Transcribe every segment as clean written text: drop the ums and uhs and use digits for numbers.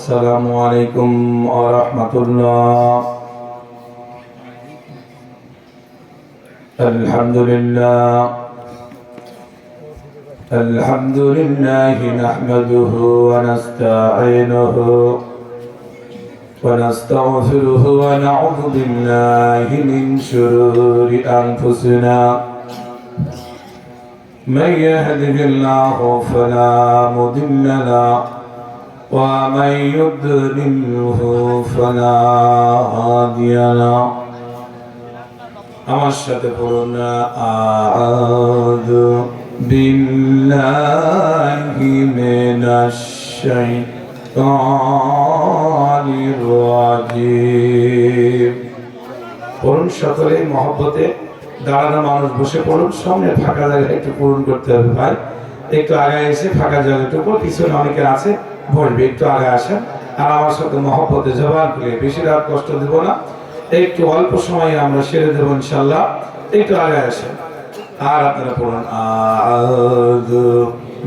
السلام عليكم ورحمة الله. الحمد لله نحمده ونستعينه ونستغفره ونعوذ بالله من شرور أنفسنا. من يهده الله فلا مضل له ومن يضلله فلا هادي له. আমার সাথে পড়ুন আউযু বিল্লাহি মিনাশ শাইতানির রাজীম। পড়ুন সকলে মহব্বতে। দাঁড়ানো মানুষ বসে পড়ুন, সামনে ফাঁকা জায়গা একটু পূরণ করতে হবে ভাই। একটু আগে এসে ফাঁকা জায়গাটুকু, পিছনে অনেকে আছে বলবে, একটু আগে আসেন আর আমার সাথে মহব্বতে জবান খুলে, বেশি রাত কষ্ট দেব না, একটু অল্প সময়ে আমরা সেরে দেবো ইনশাল্লাহ। একটু আগে আসেন আর আপনারা পড়ুন আউযু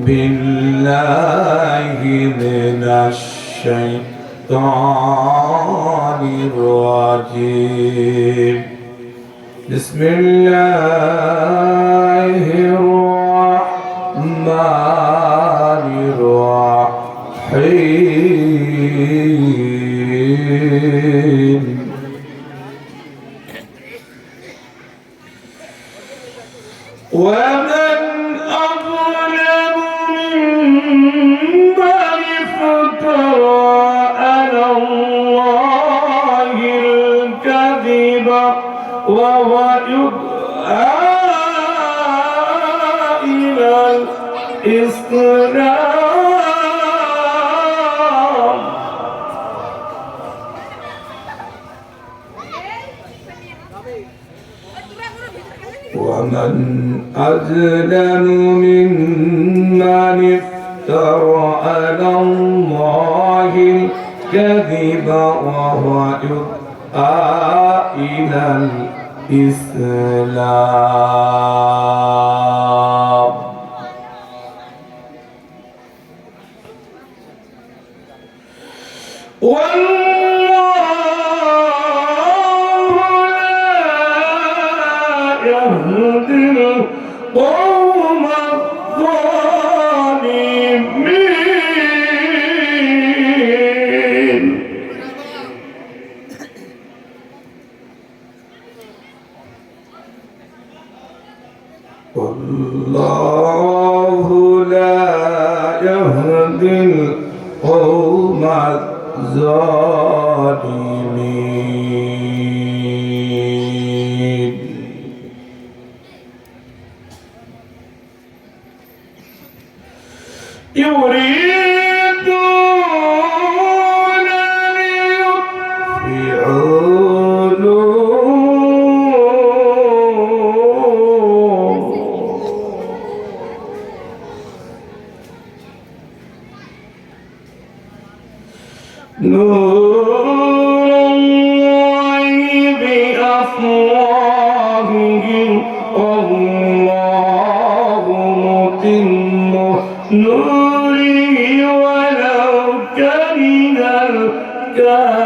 বিল্লাহি মিনাশ শাইতানির রাজীম। বিসমিল্লাহির রাহমানির রাহিম। ومن أظلم ممن افترى على الله الكذب وهو يدعى إلى الإسلام. ومن أظلم ممن افترى على الله الكذب وهو يدعى إلى الإسلام. يهدي القوم الظالمين. والله لا يهدي القوم الظالمين. يريدون ليطفئوا نور الله بأفواههم والله متم نوره ولو كره الكافرون.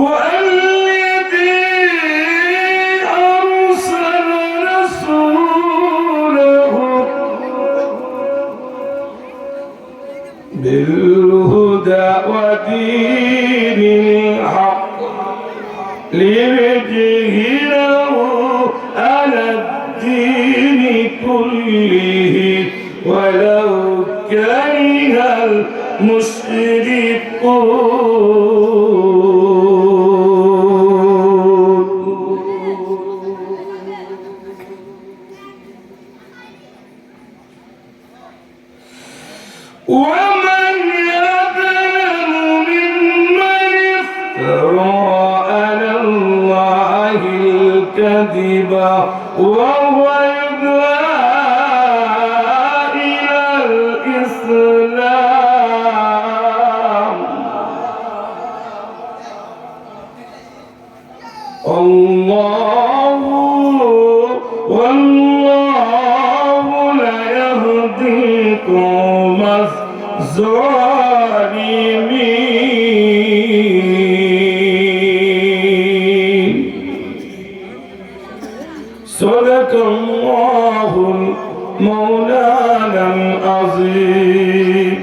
والذي أرسل رسوله بالهدى ودين الحق ليظهره على الدين كله ولو كره المشركون. ومن أظلم ممن افترى على الله الكذب وهو يدعى إلى الإسلام. الله والله لا يهدي القوم الظالمين صدق الله مولانا العظيم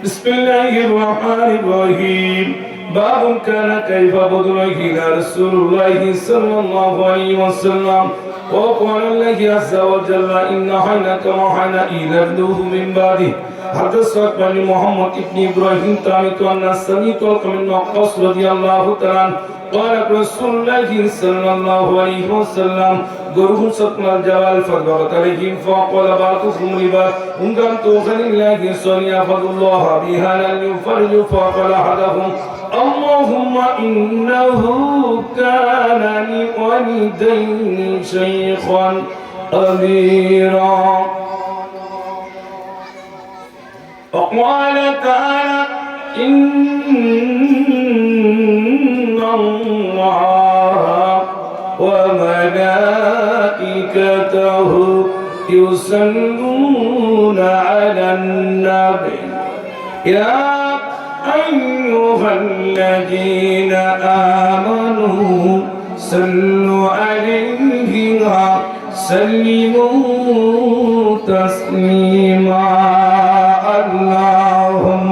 بسم الله الرحمن الرحيم باب كان كيف بدر إلى رسول الله صلى الله عليه وسلم وقال الله عز وجل إن حينك وحنا إلى ابنه من بعده حدثنا محمد بن إبراهيم تامي أن سمعت من وقاص رضي الله تعالى قال رسول الله صلى الله عليه وسلم قرهم سطنا الجبال فضغط عليهم فقال بعضهم لبعض إن كنت خليل الله صلى الله بها لن يفرج فقال أحدهم اللهم إنه كان لوالدين شيخا كبيرا وقال تعالى إن الله وملائكته يصلون على النبي يا أيها الذين آمنوا صلوا عليه وسلموا تسليما اللهم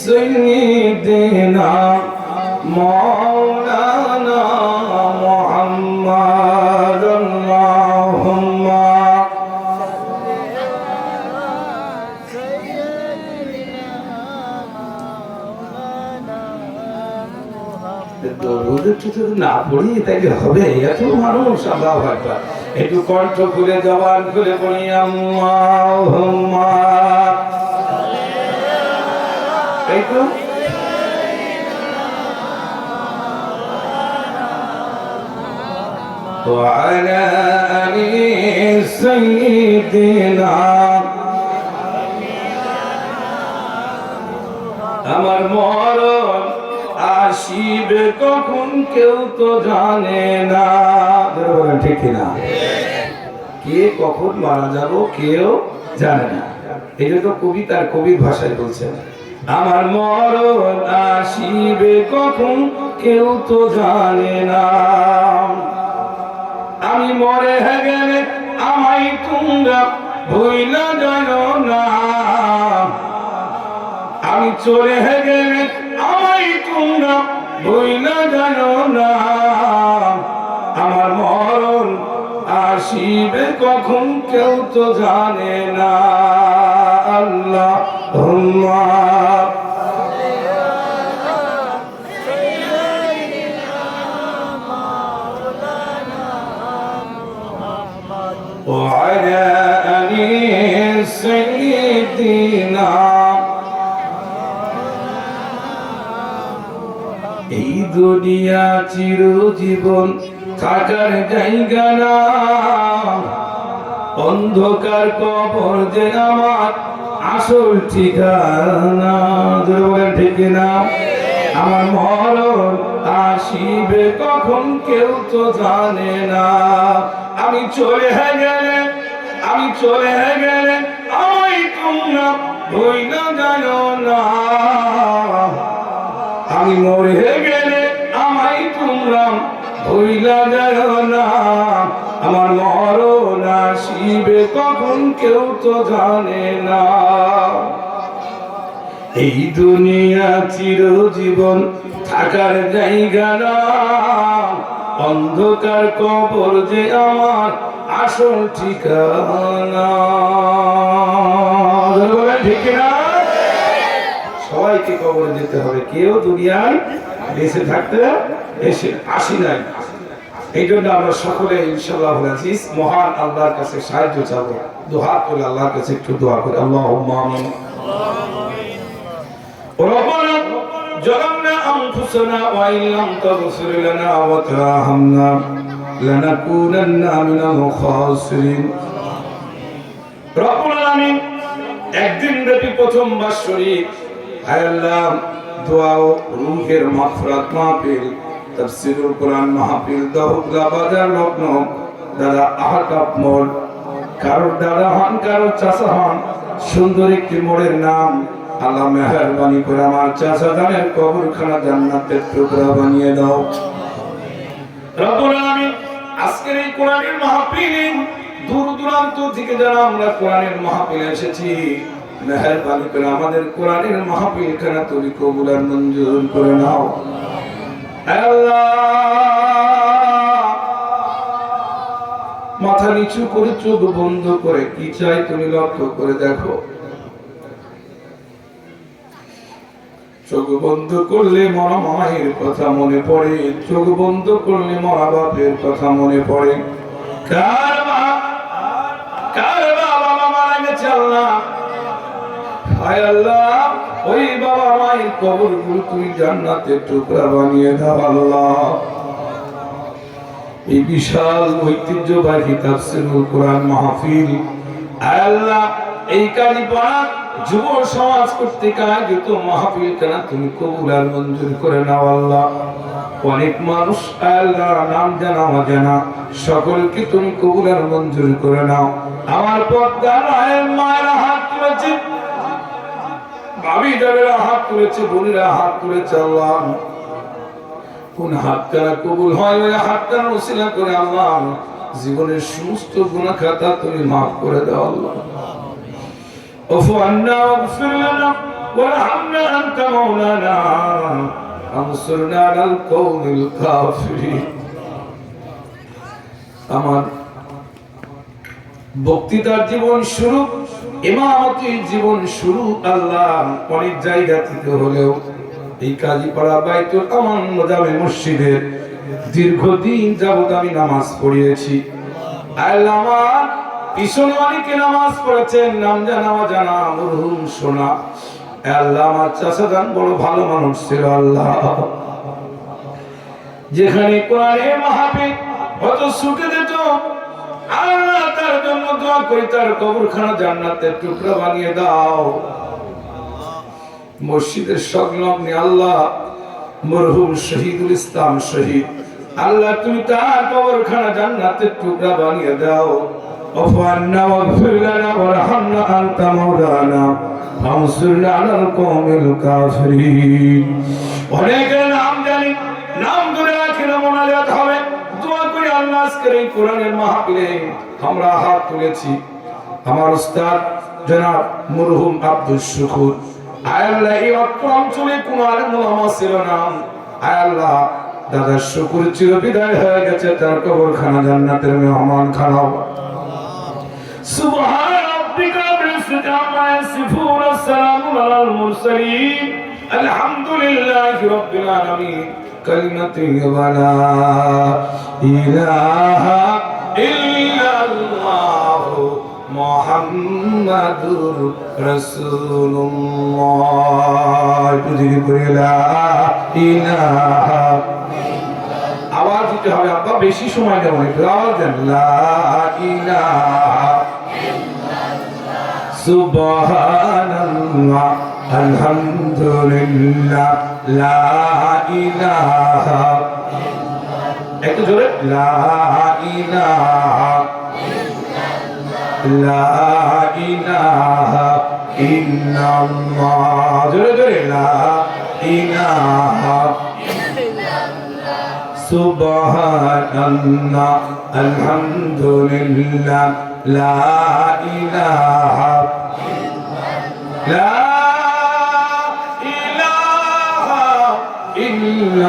سيدنا مولانا محمد اللهم দরুদ যদি না পড়ি তাইলে হবে এত মানুষ আল্লাহু আকবার একটু কণ্ঠ খুলে জবান খুলে পড়ি আল্লাহুম্মা একটু وعلى آل سيدنا আমার মরণ আসিবে কখন কেউ তো জানে না ঠিক না কে কখন মারা যাব কেউ জানে না এই জন্য কবিতার কবির ভাষায় বলছেন আমার মরণ আসিবে কখন কেউ তো জানে না আমি মরে গেলে আমায় তোমরা ভুইলা জানো না আমি চলে গেলে আমায় তোমরা ভুইলা জানো না আমার মরণ আসিবে কখন কেউ তো জানে না আল্লাহুম্মা وعلى آل سيدنا এই দুনিয়া চিরজীবন থাকার জায়গা না অন্ধকার কবর যে আমার আসল ঠিকানা বলেন ঠিক না আমার মরণ আসিবে কখন কেউ তো জানে না আমি চলে গেলে আমায় তোমরা ভুইলা জানো না আমি মরে গেলে আমায় তোমরা ভুইলা জানো না আমার মরণ আসিবে কখন কেউ তো জানে না এই দুনিয়া চিরজীবন থাকার জায়গা না অন্ধকার কবর যে আমার আসল ঠিকানা ঠিক না সবাইকে কবরে যেতে হবে কেউ দুনিয়ায় বেঁচে থাকতে আসি নাই এই জন্য আমরা সকলে ইনশাআল্লাহ আজিজ মহান আল্লাহর কাছে সাহায্য চাবো দুহাত করে আল্লাহর কাছে একটু দোয়া করি আল্লাহুম্মা আমিন রব্বানা জালামনা أنفسنا وإن لم تغفر لنا وترحمنا لنكونن من الخاسرين রব্বুল আলামিন একদিন ব্যাপী প্রথম বাৎসরিক হায় আল্লাহ দোয়া ও রুহের মাগফিরাত মাহফিল তাফসীরুল কোরআন মাহফিল দহগলা বাজার লগ্ন দাদা আহতাব মোড় কারোর দাদা হন কারোর চাচা হন সুন্দর একটি মোড়ের নাম আল্লাহ মেহেরবানি করে আমার চাচা জানের কবরখানা জান্নাতের টুকরা বানিয়ে দাও রব্বুল আলামিন আজকের এই কোরআনের মাহফিলে দূর দূরান্ত থেকে যারা আমরা কোরআনের মাহফিলে এসেছি মেহেরবানি করে আমাদের কোরআনের মাহফিলখানা তুমি কবুল আর মঞ্জুর করে নাও আল্লাহ মাথা নিচু করে চোখ বন্ধ করে কি চাই তুমি লক্ষ্য করে দেখো চোখ বন্ধ করলে মরা মায়ের কথা মনে পড়ে চোখ বন্ধ করলে মরা বাপের কথা মনে পড়ে কার বাবা মারা গেছে আল্লাহ হায় আল্লাহ ওই বাবা মায়ের কবরগুলো তুমি জান্নাতের টুকরা বানিয়ে দাও আল্লাহ এই বিশাল ঐতিহ্যবাহী তাফসীরুল কোরআন মাহফিল আয় আল্লাহ এই কালীপাড়া যুব সমাজ কর্তৃক আয়োজিত মাহফিল কেনা তুমি কবুল আর মঞ্জুর করে নাও আল্লাহ অনেক মানুষ আল্লাহ নাম জানা অজানা সকলকে তুমি কবুল আর মঞ্জুর করে নাও আমার পর্দার মায়েরা হাত তুলেছে ভাবিদারেরা হাত তুলেছে বোনেরা হাত তুলেছে আল্লাহ কোন হাতটা কবুল হয় ওই হাতটা ওসিলা করে আল্লাহ জীবনের সমস্ত গুনাহ খাতা তুমি maaf করে দাও আল্লাহ আফু আন্না ওয়াগফির লানা ওয়ারহামনা আনতা মাওলানা আনসুরনা আলাল কওমিল কাফিরিন আমার বক্তৃতার জীবন শুরু ইমামতির জীবন শুরু আল্লাহ অনেক জায়গা থেকে হলেও এই কাজীপাড়া বাইতুল আমান জামে মসজিদের দীর্ঘদিন যাবত আমি নামাজ পড়িয়েছি আল্লাহ আমার পিছনে অনেকে নামাজ পড়েছেন নাম জানা অজানা মরহুম সোনা আল্লাহ আমার চাচা জান বড় ভালো মানুষ ছিল আল্লাহ যেখানে কোরআনের মাহফিল কত ছুটে যেত আল্লাহ তার জন্য দোয়া করি তার কবরখানা জান্নাতের টুকরা বানিয়ে দাও মসজিদের সংলগ্নে আল্লাহ মরহুম শহীদুল ইসলাম শহীদ আল্লাহ তুমি তার কবরখানা জান্নাতের টুকরা বানিয়ে দাও আফওয়ান্না ওয়াগফির লানা ওয়ারহামনা আনতা মাওলানা ফানসুরনা আলাল কওমিল কাফিরিন অনেকের নাম জানি নাম ধরে আখিরা মোনাজাত হবে দোয়া করি আল্লাহ আজকের এই কোরআনের মাহফিলে আমরা হাত তুলেছি আমার উস্তাদ জনাব মরহুম আব্দুল শুকুর আয় আল্লাহ এই অঞ্চলে কোন আলেম ওলামা ছিল না আয় আল্লাহ দাদা শুকুর চির বিদায় হয়ে গেছে তার কবরখানা জান্নাতের মেহমান খানা সুবহান রাব্বিকা রাব্বিল ইজ্জাতি আম্মা ইয়াসিফুন ওয়াসসালামু আলাল মুরসালিন আলহামদুলিল্লাহি রাব্বিল আলামিন কালিমাতু ওয়ালা ইলাহা ইল্লাল্লাহ মুহাম্মাদুর রাসূলুল্লাহ তুজিবু লা ইলাহা আওয়াজ দিতে হবে আব্বা বেশি সময় নেব না আওয়াজ দেন লা ইলাহা ইল্লাল্লাহ সুবহানাল্লাহ আলহামদুলিল্লাহ লা ইলাহা ইল্লাল্লাহ একটু জোরে লা ইলাহা লা ইলাহা ইল্লাল্লাহ জোরে জোরে লা ইলাহা ইল্লাল্লাহ সুবহানাল্লাহ আলহামদুলিল্লাহ লা ইলাহা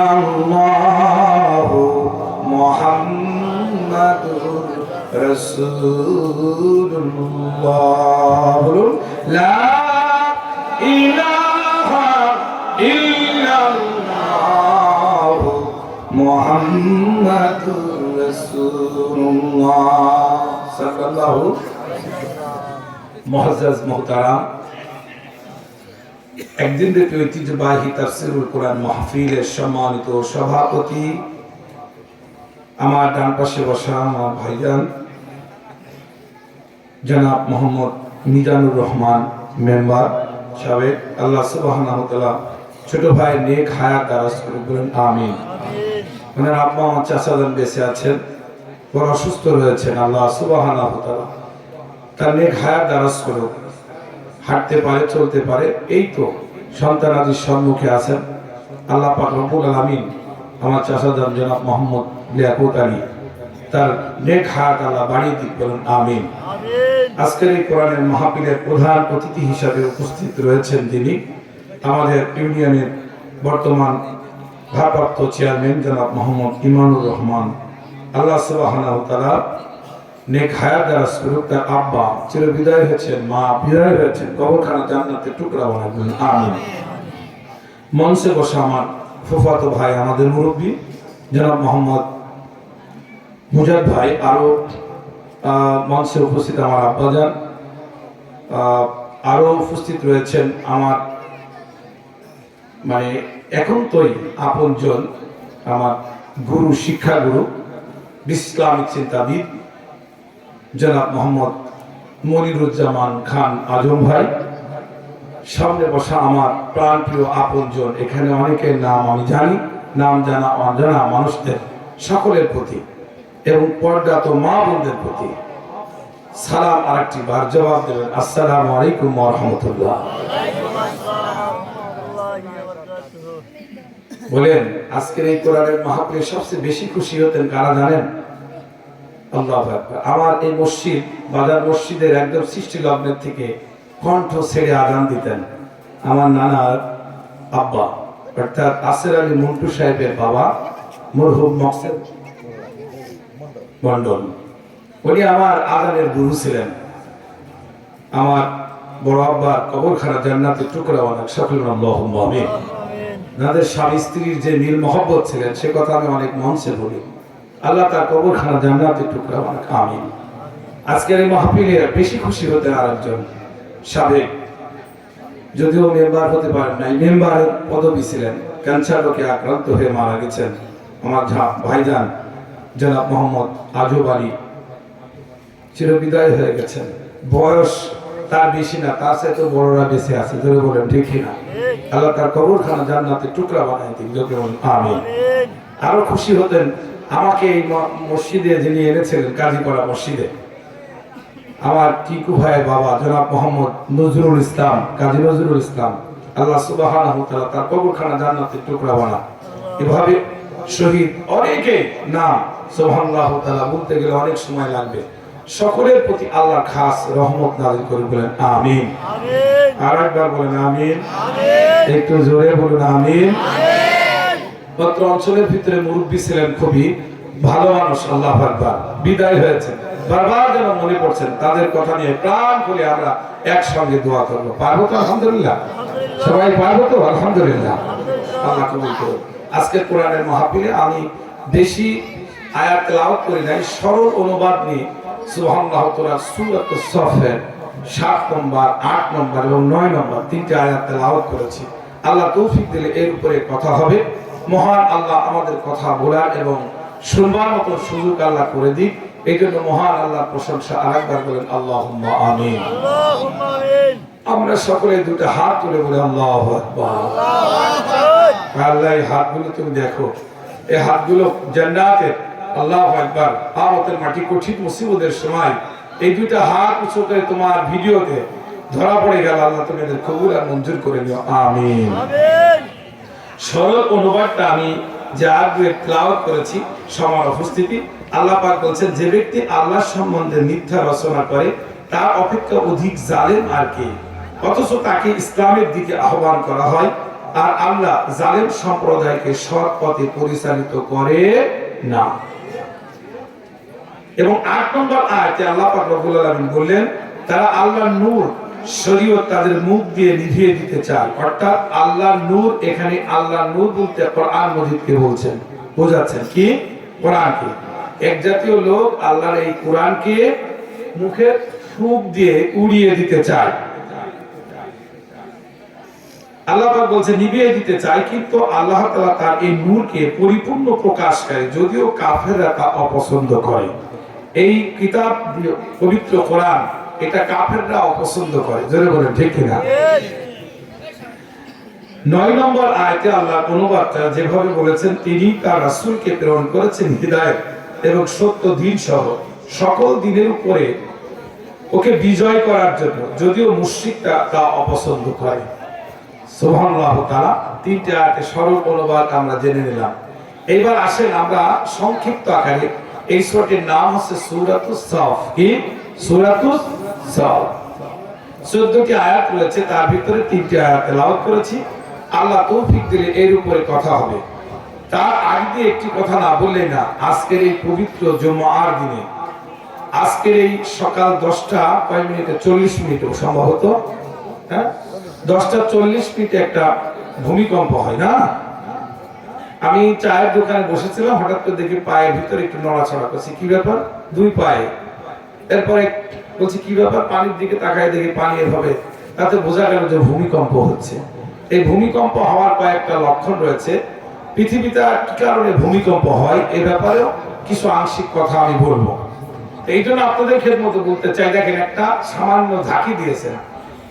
ইল্লাল্লাহ মুহাম্মাদুর রাসূলুল্লাহ বলুন লা ইলাহা ইল্লাল্লাহ মুহাম্মাদুর রাসূলুল্লাহ সাল্লাল্লাহু মুআজ্জাজ মুহতারাম একদিন ব্যাপী ঐতিহ্যবাহী তাফসীরুল কোরআন মাহফিলের সম্মানিত সভাপতি, আমার ডান পাশে বসা আমার ভাইজান জনাব মোহাম্মদ মিজানুর রহমান মেম্বার সাবেক, আল্লাহ সুবহানাহু ওয়া তাআলা ছোট ভাই নেক হায়াত দারাজ করে বলেন আমিন। ওনার আব্বা আমার চাচাজান বেঁচে আছেন, বড় অসুস্থ রয়েছেন, আল্লাহ সুবহানাহু ওয়া তাআলা তার নেক হায়াত দারাজ করুক, হাঁটতে পারে চলতে পারে, এই তো সন্তানাদির সম্মুখে আছেন। আল্লাহ পাক রব্বুল আলামিন আমার চাচাজান জনাব মোহাম্মদ লিয়াকত আলী তার নেক হায়াত আল্লাহ বাড়িয়ে দিক বলেন আমিন। আজকের এই কোরআনের মাহফিলের প্রধান অতিথি হিসাবে উপস্থিত রয়েছেন যিনি আমাদের ইউনিয়নের বর্তমান ভারপ্রাপ্ত চেয়ারম্যান জনাব মোহাম্মদ ইমানুর রহমান। আল্লাহ সুবহানাহু ওয়া তাআলা নেক হায়াত দারাজ করুক। তার আব্বা চির বিদায় হয়েছেন, মা বিদায় হয়েছেন, কবরখানা জান্নাতের টুকরা বানাবেন আমিন। মঞ্চে বসা আমার ফুফাতো ভাই, আমাদের মুরব্বী জনাব মোহাম্মদ মুজাদ ভাই, আরো মঞ্চে উপস্থিত আমার আব্বাজান, আরো উপস্থিত রয়েছেন আমার মানে এখন তোই আপনজন, আমার গুরু, শিক্ষা গুরু, ইসলামিক চিন্তাবিদ জনাব মোহাম্মদ মনিরুজ্জামান খান আজম ভাই, সামনে বসা আমার প্রাণপ্রিয় আপনজন, এখানে অনেকের নাম আমি জানি, নাম জানা অজানা মানুষদের সকলের প্রতি এবং পর্দাত মা বোনদের প্রতি সালাম। আরেকটি বার জবাব দেবেন, আসসালামু আলাইকুম ওয়া রাহমাতুল্লাহ। বলেন আজকের এই কোরআনের মাহফিলে সবচেয়ে বেশি খুশি হতেন কারা জানেন? আল্লাহু আকবার। আমার এই মসজিদ বাজার মসজিদের একদম সৃষ্টি লগ্নের থেকে কণ্ঠ ছেড়ে আজান দিতেন আমার নানার আব্বা, অর্থাৎ আসের আলী মন্টু সাহেবের বাবা মরহুম মকসেদ মন্ডল। উনি আমার আজানের গুরু ছিলেন। আমার বড় আব্বার কবরখানা জান্নাতের টুকরা বানাক সকল আল্লাহুম্মা আমিন। তাদের স্বামী স্ত্রীর যে মিল মহব্বত ছিলেন সে কথা আমি অনেক মঞ্চে বলি। আল্লাহ তার কবরখানা জান্নাতের টুকরা বানাক আমিন। আজকের এই মাহফিলে বেশি খুশি হতেন আরেকজন সাবেক, যদিও মেম্বার হতে পারেন নাই, মেম্বারের পদবী ছিলেন, ক্যান্সার রোগে আক্রান্ত হয়ে মারা গেছেন আমার ভাইজান জনাব মোহাম্মদ আজব আলী, চিরবিদায় হয়ে গেছেন। বয়স তার বেশি না, তার সাথে বড়রা বেঁচে আছে, ধরে বলেন ঠিক না? আল্লাহ তার কবরখানা জান্নাতের টুকরা বানায় দিন আমিন। আরো খুশি হতেন আমাকে এই মসজিদে যিনি এনেছিলেন, কাজীপাড়া মসজিদে, আমার টিকু ভাইয়ের বাবা জনাব মোহাম্মদ নজরুল ইসলাম, কাজী নজরুল ইসলাম। আল্লাহ সুবহানাহু ওয়া তাআলা তার কবরখানা জান্নাতের টুকরা বানান। এভাবে শহীদ অনেকে নাম সুবহানাল্লাহু তাআলা বলতে গেলে অনেক সময় লাগবে। সকলের প্রতি আল্লাহ খাস রহমত নাযিল করে বলেন আমিন। আর একবার বলেন আমিন। একটু জোরে বলুন আমিন। পত্র অঞ্চলের ভিতরে মুরব্বী ছিলেন, খুবই ভালো মানুষ, আল্লাহু আকবার, বিদায় হয়েছে, বারবার যেন মনে পড়ছেন তাদের কথা নিয়ে প্রাণ খুলে আমরা একসঙ্গে দোয়া করবো। পারবো তো? আলহামদুলিল্লাহ। সবাই পারবো তো? আলহামদুলিল্লাহ। আল্লাহ কবুল করুন। আজকের কোরআনের মাহফিলে আমি বেশি আয়াত তেলাওয়াত করি নাই, সরল অনুবাদ নিয়ে সুবহানাল্লাহু তাআলা সূরাত আস-সাফের 7 নম্বর, 8 নম্বর এবং 9 নম্বর তিনটি আয়াত তেলাওয়াত করেছি। আল্লাহ তৌফিক দিলে এর উপরে কথা হবে। মহান আল্লাহ আমাদের কথা বলার এবং শুনবার মতো সুযোগ আল্লাহ করে দিক। এই জন্য মহান আল্লাহর প্রশংসা। আরেকবার বলেন আল্লাহুম্মা আমিন। আল্লাহুম্মা আমিন। আমরা সকলে দুটো হাত তুলে বলি আল্লাহু আকবার। আল্লাহ এই হাতগুলো তুমি দেখো, এই হাতগুলো জান্নাতের। আল্লাহু আকবার। আমতের মাটি কঠিন মুসিবতের সময় এই দুটো হাত উঁচু করে তোমার ভিডিওতে ধরা পড়ে গেল, আল্লাহ তুমি এদের কবুল আর মঞ্জুর করে নিও আমিন। সরল অনুবাদটা আমি যে আয়াতগুলো তেলাওয়াত করেছি সবার উপস্থিতি, আল্লাহ পাক বলছেন যে ব্যক্তি আল্লাহর সম্বন্ধে মিথ্যা রচনা করে তার অপেক্ষা অধিক জালেম আর কে, অথচ তাকে ইসলামের দিকে আহ্বান করা হয় আর আল্লাহ জালেম সম্প্রদায়কে সৎ পথে পরিচালিত করে না। এবং 8 নম্বর আয়াতে আল্লাহ পাক রব্বুল আলামিন বললেন তারা আল্লাহর নূর শরীয়ত তাদের মুখ দিয়ে নিভিয়ে দিতে চায়। অর্থাৎ আল্লাহর নূর, এখানে আল্লাহর নূর বলতে কোরআন মজিদকে বলছেন, বোঝাচ্ছেন কি? কোরআনকে। এক জাতীয় লোক আল্লাহর এই কোরআনকে মুখে ফুঁক দিয়ে উড়িয়ে দিতে চায়। আল্লাহ পাক বলছে নিভিয়ে দিতে চাই, কিন্তু আল্লাহ তাআলা তার এই নূরকে পরিপূর্ণ প্রকাশ করে, যদিও কাফেররা তা অপছন্দ করে। এই কিতাব পবিত্র কোরআন এটা কাফেররা অপছন্দ করে, জোরে বলেন ঠিক কিনা? 9 নম্বর আয়াতে আল্লাহ অনুবাদটা যেভাবে বলেছেন, তিনি তার রাসূলকে প্রেরণ করেছেন হিদায়াত এবং সত্য দিন সহ সকল দিনের উপরে ওকে বিজয় করার জন্য, যদিও মুশরিকরা তা অপছন্দ করে। সুবহানাল্লাহ তাআলা। 3টি আয়াতে সরল অনুবাদ আমরা জেনে নিলাম। এবার আসেন আমরা সংক্ষিপ্ত আকারে, এই সূরাটির নাম হচ্ছে সূরাতুস সাফ। কি? সূরাতুস সাফ। 14টি আয়াত রয়েছে, তার ভিতরে 3টি আয়াত তেলাওয়াত করেছি। আল্লাহ তৌফিক দিলে এর উপরে কথা হবে। তার আগে একটি কথা না বললেই না, আজকের এই পবিত্র জুমার দিনে, আজকের এই সকাল 10টা 40 মিনিট সম্ভবত, হ্যাঁ 10টা 40 মিনিটে একটা ভূমিকম্প হয় না? আমি চায়ের দোকানে বসেছিলাম, হঠাৎ করে দেখি পায়ের ভিতরে একটু নড়াচড়া করছে। কি ব্যাপার? 2 পায়ে। এরপরে বলছি কি ব্যাপার, পানির দিকে তাকায় দেখি পানি এভাবে, তাতে বোঝা গেল যে ভূমিকম্প হচ্ছে। এই ভূমিকম্প হওয়ার কয়েকটা লক্ষণ রয়েছে। পৃথিবীতে কি কারণে ভূমিকম্প হয় এই ব্যাপারেও কিছু আংশিক কথা আমি বলবো। এই জন্য আপনাদের খেদমতে বলতে চাই, দেখেন একটা সামান্য ঝাঁকি দিয়েছেন,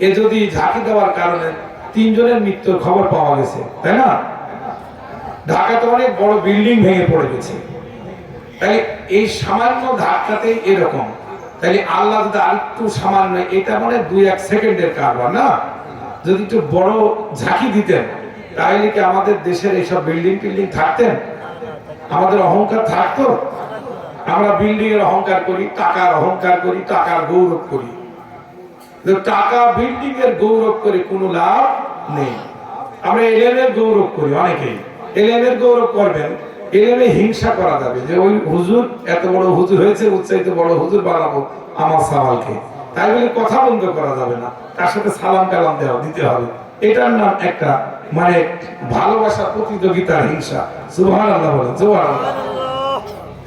এ যদি ঝাঁকি দেওয়ার কারণে 3 জনের মৃত্যুর খবর পাওয়া গেছে, তাই না? ঢাকাতে অনেক বড় বিল্ডিং ভেঙে পড়ে গেছে। তাই এই সামান্য ধাক্কাতেই এরকম, তাই আল্লাহ যদি আরেকটু সামান্য, এটা মানে 2-1 সেকেন্ডের কারবার না, যদি একটু বড় ঝাঁকি দিতেন তাহলে কি আমাদের দেশের এইসব বিল্ডিং টিল্ডিং থাকতেন? আমাদের অহংকার থাকতো? আমরা বিল্ডিং এর অহংকার করি, টাকার অহংকার করি, টাকার গৌরব করি। টাকা বিল্ডিং এর গৌরব করে কোনো লাভ নেই। আমরা এলেমের গৌরব করি, অনেকেই এলেমের গৌরব করবেন, এলেমে হিংসা করা যাবে যে ওই হুজুর এত বড় হুজুর হয়েছে, উচ্চারিত বড় হুজুর বানাবো আমার সাওয়ালকে, তাই বলে কথা বন্ধ করা যাবে না, তার সাথে সালাম কালাম দিতে হবে। এটার নাম একটা মানে ভালোবাসা প্রতিযোগিতার হিংসা। সুবহানাল্লাহ বলেন, সুবহানাল্লাহ।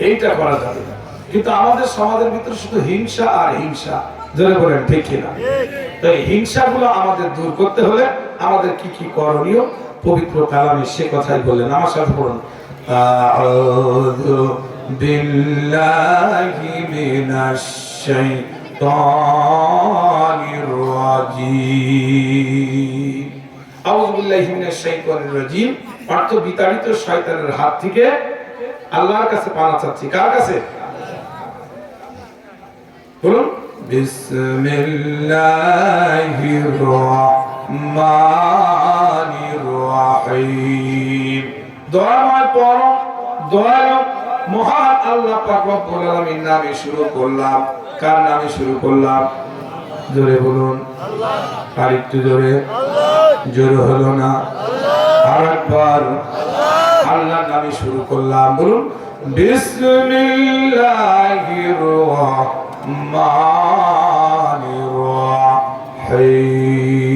এইটা করা যাবে না। কিন্তু আমাদের সমাজের ভিতরে শুধু হিংসা আর হিংসা, জোরে বলেন ঠিক কিনা? তো এই হিংসাগুলো আমাদের দূর করতে হলে আমাদের কি কি করণীয়, পবিত্র কালামে সে কথাই বললেন। আমার সাথে পড়ুন, আউযু বিল্লাহি মিনাশ শাইতানির রাজীম। আউযু বিল্লাহি মিনাশ শাইতানির রাজীম অর্থ বিতাড়িত শয়তানের হাত থেকে আল্লাহর কাছে পানা চাচ্ছি। কার কাছে? বলুন, বিসমিল্লাহির রহমানির রহিম। দয়াময় পরম দয়ালু মহান আল্লাহ পাক রব্বুল আলামিন নামে শুরু করলাম। কার নামে শুরু করলাম? জোরে বলুন, আল্লাহ। আর একটু জোরে, জোরে হলো না, আরেকবার আল্লাহর নামে শুরু করলাম। বলুন, বিসমিল্লাহির রহমানির রহিম।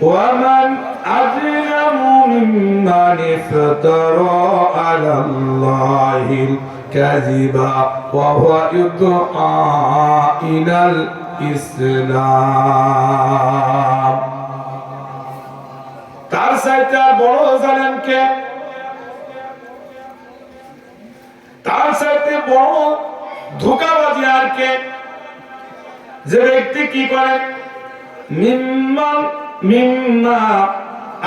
ওয়া মান আযলামু মিম্মান ইফতারা আলাল্লাহিল কাযিবা ওয়া হুয়া ইউদআ ইলাল ইসলাম। তার চাইতে বড় জালেম কে? তার চাইতে বড় ধোঁকাবাজি আর কে? যে ব্যক্তি কি করে? মিম্মা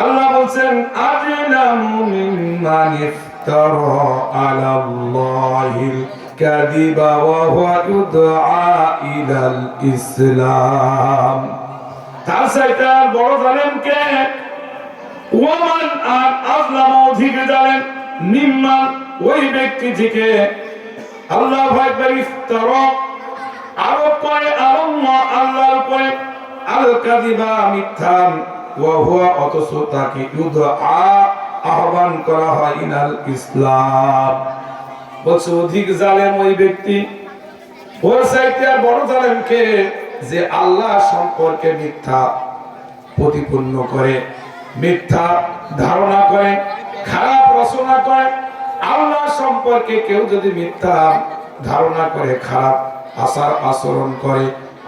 আল্লাহ বলছেন, আযলামু মিম্মান ইফতারা আলাল্লাহিল কাযিবা ওয়া হুয়া ইউদআ ইলাল ইসলাম। তার চাইতে বড় জালেম কে? ওমান আর আযলাম অধিক জালেম মিম্মান ওই ব্যক্তি থেকে আল্লাহ আকবার ইফতারা আরোপ করে আল্লাহ আল্লাহর উপরে আল কাযিবা মিথ্যা ওয়া হুয়া অথচ তাকে ইউদআ আহ্বান করা হয় ইনাল ইসলাম। বলছে অধিক জালেম ওই ব্যক্তি, ওর চাইতে বড় জালেম কে? যে আল্লাহ সম্পর্কে মিথ্যা প্রতিপন্ন করে, মিথ্যা ধারণা করে, খারাপ রচনা করে। আল্লাহ সম্পর্কে কেউ যদি মিথ্যা ধারণা করে, খারাপ আচার আচরণ করে,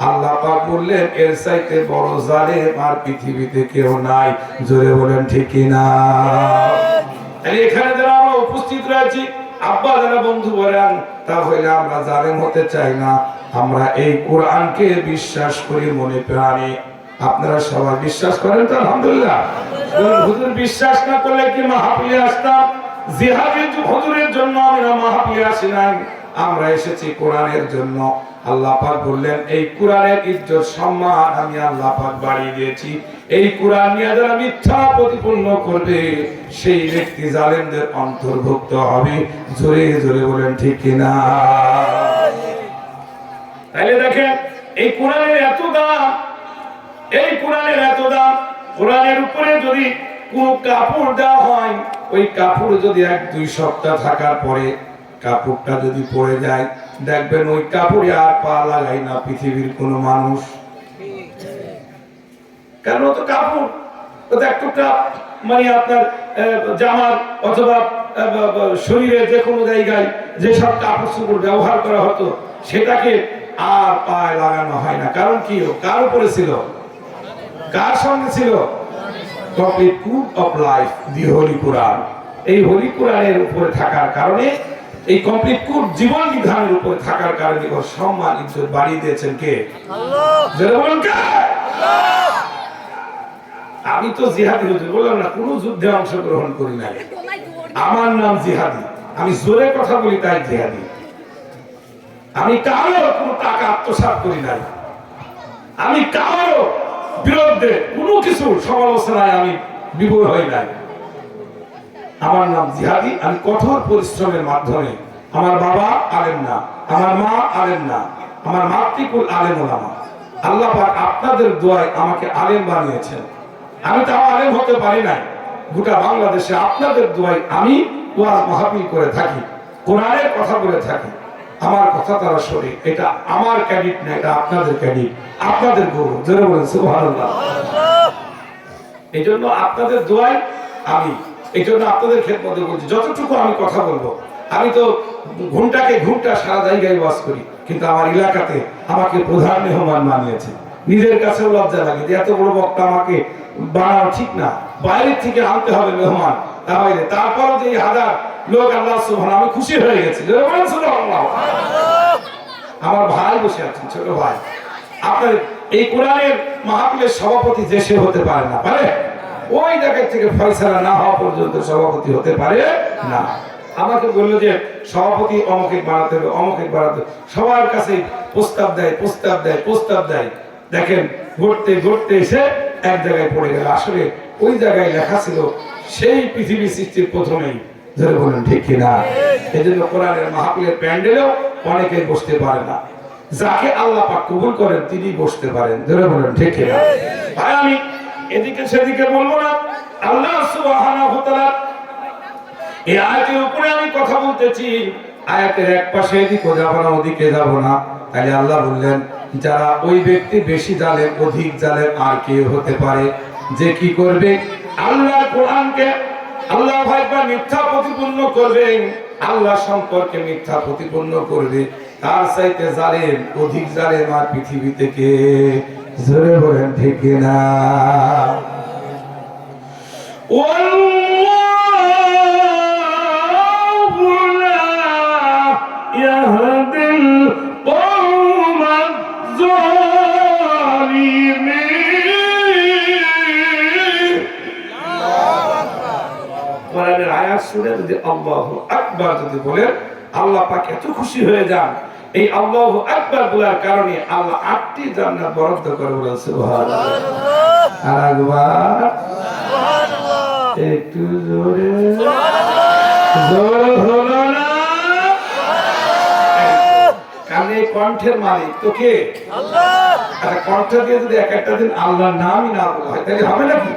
আল্লাহ পাক বললেন এর চাইতে বড় জালেম আর পৃথিবীতে কেউ নাই। জোরে বলেন ঠিক কিনা? এখানে যারা আমরা উপস্থিত রয়েছি, আব্বা যারা বন্ধু বলেন, তাহলে আমরা জালেম হতে চাই না। আমরা এই কোরআনকে বিশ্বাস করি মনে প্রাণে। আপনারা সবাই বিশ্বাস করেন তো? আলহামদুলিল্লাহ। হুজুর বিশ্বাস না করলে কি মাহফিলে আসতাম? জিহাদের হুজুরের জন্য আমরা মাহফিলে আসি নাই, আমরা এসেছি কোরআনের জন্য। আল্লাহ পাক বললেন এই কোরআনের ইজ্জত সম্মান আমি আল্লাহ পাক বাড়িয়ে দিয়েছি। এই কোরআন নিয়ে যারা মিথ্যা প্রতিপন্ন করবে সেই ব্যক্তি জালেমদের অন্তর্ভুক্ত হবে। জোরে জোরে বলেন ঠিক কিনা? তাইলে দেখেন এই কোরআনের এত দাম, এই কোরআনের এত দাম। কোরআনের উপরে যদি কোন কাপড় দেওয়া হয়, ওই কাপড় যদি 1-2 সপ্তাহ থাকার পরে কাপড়টা যদি পড়ে যায়, দেখবেন ওই কাপড়ে আর পা লাগায় না পৃথিবীর কোন মানুষ। কারণ তো কাপড় ওটা একটা মানে আপনার জামার অথবা শরীরের যে কোনো জায়গায় যেসব কাপড় চোপড় ব্যবহার করা হতো সেটাকে আর পায়ে লাগানো হয় না। কারণ কি? কার উপরে ছিল? কার সঙ্গে ছিল? কমপ্লিট কুড অফ লাইফ, দি হোলি কোরআন। এই হোলি কোরআনের উপরে থাকার কারণে, এই কমপ্লিট কুড জীবন বিধানের উপরে থাকার কারণে ওর সম্মান ইজ্জত বাড়িয়ে দিয়েছেন কে? আল্লাহ। যারা বলেন কে? আল্লাহ। আমি তো জিহাদি হুজুর বললাম না, কোনো যুদ্ধে অংশগ্রহণ করি নাই। আমার নাম জিহাদি, আমি জোরে কথা বলি তাই জিহাদি। আমি কারো কোনো টাকা আত্মসাৎ করি নাই, আমি কারো বিরুদ্ধে কোনো কিছু সমালোচনায় আমি বিভোর হই নাই। আমার নাম জিহাদি। আমি কঠোর পরিশ্রমের মাধ্যমে, আমার বাবা আলেম না, আমার মা আলেম না, আমার মাতৃকুল আলেম ওলামা, আল্লাহ পাক আপনাদের দোয়ায় আমাকে আলেম বানিয়েছেন। আমি তাও আলেম হতে পারি নাই। গোটা বাংলাদেশে আপনাদের দোয়ায় আমি ওয়াজ মাহফিল করে থাকি, কোরআনের কথা বলে থাকি। আমার কথা তারা শোনে, এটা আমার ক্রেডিট না, এটা আপনাদের ক্রেডিট, আপনাদের গৌরব। জোরে বলেন সুবহানাল্লাহ। এই জন্য আপনাদের দোয়ায় আমি, এই জন্য আপনাদের খেদমতে বলছি, যতটুকু আমি কথা বলবো। আমি তো ঘন্টাকে ঘন্টা সারা জায়গায় ওয়াজ করি, কিন্তু আমার এলাকাতে আমাকে প্রধান মেহমান বানিয়েছে। নিজের কাছেও লজ্জা লাগে যে এত বড় বক্তা আমাকে বানানো ঠিক না, বাইরের থেকে আনতে হবে মেহমান। তাহলে তারপরও যে 1000 লোক আল্লাহ সুবহান, আমি খুশি হয়ে গেছি। আমার ভাই বসে আছেন, ছোট ভাই। আপনার এই কোরআনের মাহফিলের সভাপতি যে সে হতে পারে না, পারে? ওই জায়গা থেকে ফয়সালা না হওয়া পর্যন্ত সভাপতি হতে পারে না। আমাকে বললো যে সভাপতি অমুকে বানাতে হবে, অমুকে বানাতে হবে। সবার কাছে প্রস্তাব দেয়, প্রস্তাব দেয়, প্রস্তাব দেয়। দেখেন ঘুরতে ঘুরতে এসে এক জায়গায় পড়ে গেল। আসলে ওই জায়গায় লেখা ছিল সেই পৃথিবী সৃষ্টির প্রথমেই। ধরে বলেন ঠিক কিনা? এই জন্য কোরআনের মাহফিলের প্যান্ডেলেও অনেকে বসতে পারে না। যাকে আল্লাহ পাক কবুল করেন তিনি বসতে পারেন। ধরে বলেন ঠিক কিনা? ভাই আমি এদিকে সেদিকে বলবো না। আল্লাহ সুবহানাহু ওয়া তাআলা এই আয়াতের উপরে আমি কথা বলতেছি। আয়াতের এক পাশে এদিকে যাব না, ওদিকে যাব না। তাই আল্লাহ বললেন যারা ওই ব্যক্তি বেশি জালেম, অধিক জালেম আর কেউ হতে পারে, যে কি করবে? আল্লাহর কোরআনকে আল্লাহ ভাইবা মিথ্যা প্রতিপন্ন করবে, আল্লাহ সম্পর্কে মিথ্যা প্রতিপন্ন করবে, তার চাইতে জালেম, অধিক জালেম আর পৃথিবী থেকে। জোরে বলেন ঠিক না? যদি আল্লাহু আকবার যদি বলেন, আল্লাহ পাক এত খুশি হয়ে যান। এই আল্লাহু আকবার বলার কারণে আল্লাহ 8টি জান্নাত বরাদ্দ করে। বলেন সুবহানাল্লাহ। আরেকবার সুবহানাল্লাহ। একটু জোরে সুবহানাল্লাহ। জোরে হলো না? কানে কণ্ঠের মালিক তো কে? আল্লাহ। আর কণ্ঠ দিয়ে যদি একটা দিন আল্লাহর নামই না বলা হয় তাহলে হবে নাকি?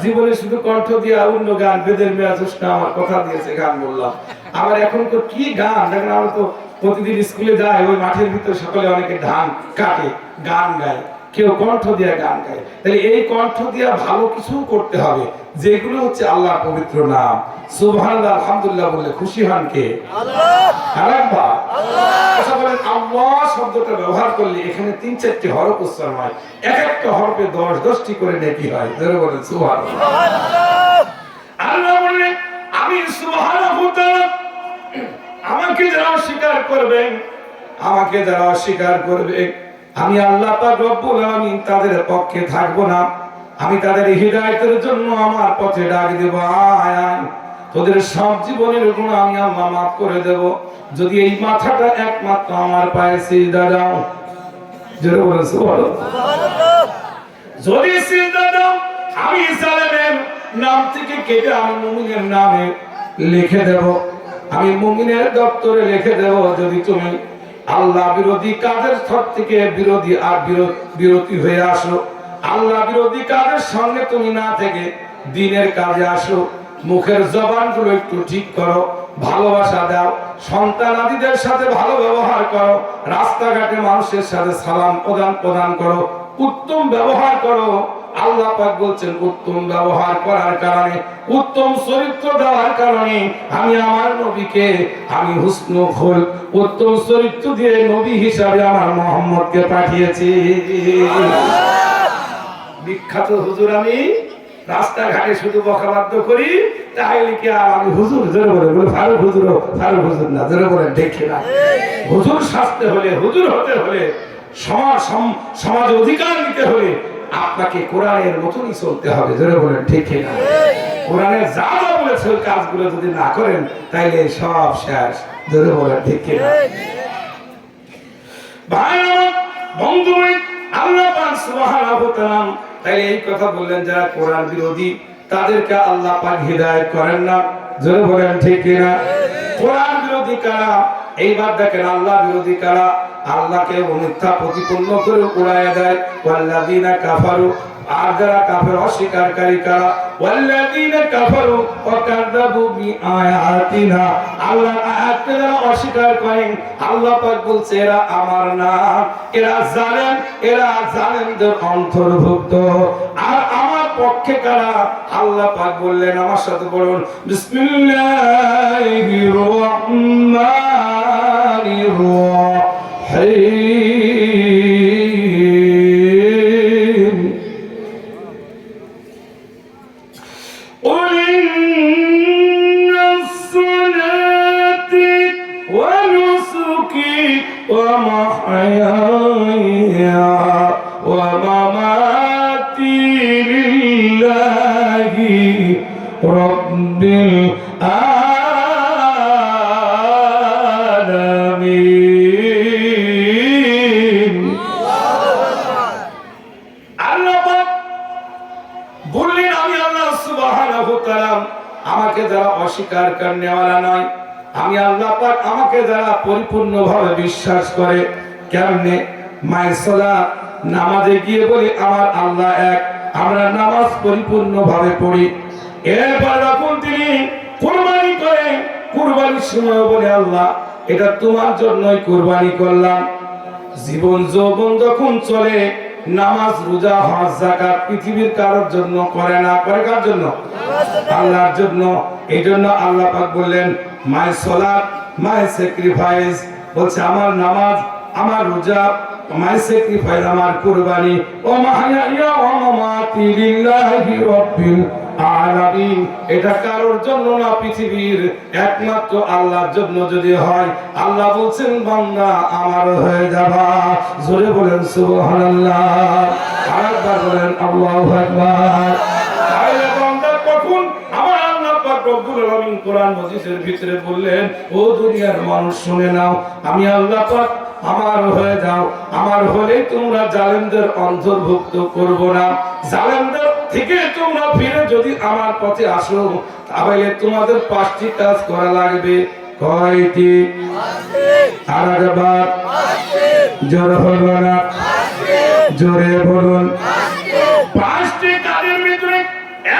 জীবনে শুধু কণ্ঠ দিয়ে অন্য গান, বেদের মেয়াজুসনা আমার কথা দিয়েছে গান বললাম। আবার এখন তো কি গান দেখেন, আমরা তো প্রতিদিন স্কুলে যাই, ওই মাঠের ভিতর সকালে অনেকে ধান কাটে, গান গায়। কেউ কণ্ঠ দিয়ে গান গায়। তাহলে এই কণ্ঠ দিয়ে ভালো কিছু করতে হবে, যেগুলো হচ্ছে আল্লাহর পবিত্র নাম। সুবহানাল্লাহ আলহামদুলিল্লাহ বলে খুশি হন কে? আল্লাহ। আরেকবার আচ্ছা বলেন, আল্লাহ শব্দটা ব্যবহার করলে এখানে 3-4টি হরফ উচ্চারণ হয়, এক একটা হরফে 10-10টি করে নেকি হয়। জোরে বলেন সুবহানাল্লাহ। আল্লাহ বললেন, আমি সুবহানাহু ওয়া তাআলা, আমাকে যারা অস্বীকার করবে, আমাকে যারা অস্বীকার করবে, আমি আল্লাহ পাক রব্বুল আলামিন তাদের পক্ষে থাকবো না। আমি তাদের হিদায়াতের জন্য আমার পথে ডাক দেব, আয় আয়, তোদের সব জীবনের গুনাহ আমি আল্লাহ মাফ করে দেব যদি এই মাথাটা একমাত্র আমার পায়ে সিজদা দাও। জোরে বলেন সুবহানাল্লাহ। যদি সিজদা দাও, আমি জালেমের নাম থেকে কেটে আমি মুমিনের নামে লিখে দেব, আমি মুমিনের দপ্তরে লিখে দেব। যদি তুমি আল্লাহ বিরোধী কাজের স্তর থেকে বিরতি হয়ে আসো, আল্লাহ বিরোধী কাজের সঙ্গে তুমি না থেকে দ্বীনের কাজে আসো, মুখের জবানগুলো একটু ঠিক করো, ভালোবাসা দাও, সন্তানাদিদের সাথে ভালো ব্যবহার করো, রাস্তাঘাটে মানুষের সাথে সালাম প্রদান করো, উত্তম ব্যবহার করো। আল্লাহ পাক বলছেন, উত্তম ব্যবহার করার কারণে, উত্তম চরিত্র দেওয়ার কারণে আমি আমার নবীকে, আমি হুসনুল খুলক, উত্তম চরিত্র দিয়ে নবী হিসাবে আমার মুহাম্মদকে পাঠিয়েছি। বিখ্যাত হুজুর আমি রাস্তাঘাটে শুধু বকাবাদ্য করি, তাহলে কি আর আমি হুজুর? জোরে বলে ফারুক হুজুর, ফারুক হুজুর না। জোরে বলে দেখে না, হুজুর সাজতে হলে, হুজুর হতে হলে, সমাজ অধিকার নিতে হলে আপনাকে কোরআনের মতনই চলতে হবে। জোরে বলেন ঠিক না? কোরআনের যা যা বলেছে ওই কাজগুলো যদি না করেন তাইলে সব শেষ। জোরে বলেন ঠিক না? ভাই বন্ধু, আল্লাহ পাক সুবহানাহু ওয়া তাআলা তাইলে এই কথা বললেন, যারা কোরআন বিরোধী তাদেরকে আল্লাহ পাক হিদায়াত করেন না। জোরে বলেন ঠিক না? কোরআন বিরোধী কারা? এইবার দেখেন আল্লাহ বিরোধী কারা? আল্লাহকে মিথ্যা প্রতিপন্ন করে উড়াইয়া দেয়। ওয়াল্লাযীনা কাফারু, আর যারা কাফের অস্বীকারী কারা? ওয়াল্লাযীনা কাফারু ওয়া কাযাবু বিআয়াতিনা, আল্লাহর আয়াতকে যারা অস্বীকার করে, আল্লাহ পাক বলছে এরা আমার না, এরা জালেম, এরা জালেমদের অন্তর্ভুক্ত। আর আমার পক্ষে কারা? আল্লাহ পাক বললেন, আমার সাথে বলুন, বিসমিল্লাহির রহমানির রহিম। قل إن الصلاة ونسكي ومحياي ومماتي لله رب العالمين। আল্লাহ বললেন, আমি আল্লাহ সুবহানাহু ওয়া তাআলা, আমাকে যারা অস্বীকার করনেওয়ালা নয়, আমি আল্লাহ পাক আমাকে যারা পরিপূর্ণভাবে বিশ্বাস করে। কেমনে? মাইসালাত, নামাজে গিয়ে বলি আমার আল্লাহ এক, আমরা নামাজ পরিপূর্ণভাবে পড়ি। এরপর যখন তিনি কুরবানি করে, কুরবানির সময় বলে আল্লাহ এটা তোমার জন্যই কুরবানি করলাম। জীবন যৌবন যখন চলে, নামাজ, রোজা, হজ, যাকাত পৃথিবীর কারোর জন্য করে না, করে কার জন্য? আল্লাহর জন্য। এই জন্য আল্লাহ পাক বললেন, মাই সালাত মাই স্যাক্রিফাইস, বলছে আমার নামাজ, আমার রোজা, মাই স্যাক্রিফাইস, আমার কুরবানি। ও মাহইয়া ওয়া মামাতি লিল্লাহি রাব্বিল আলামিন, এটা কারোর জন্য না, পৃথিবীর একমাত্র আল্লাহর জন্য যদি হয়, আল্লাহ বলছেন বান্দা আমার হয়ে যাবা। জোরে বলেন সুবহানাল্লাহ, আরেকবার বলেন আল্লাহু আকবার। তাহলে বান্দা কখন আমার আল্লাহ পাক রব্বুল আলামিন কোরআন মাজিদের ভিতরে বললেন, ও দুনিয়ার মানুষ শুনে নাও, আমি আল্লাহ পাক আমার হয়ে যাও, আমার হলে তোমরা জালেমদের অন্তর্ভুক্ত করব না। জালেমদের থেকে তোমরা ফিরে যদি আমার পথে আসো, তাহলে তোমাদের 5টি কাজ করা লাগবে। কয়টি? আর একবার জোরে বলুন না, জোরে বলুন। 5টি কাজের ভিতরে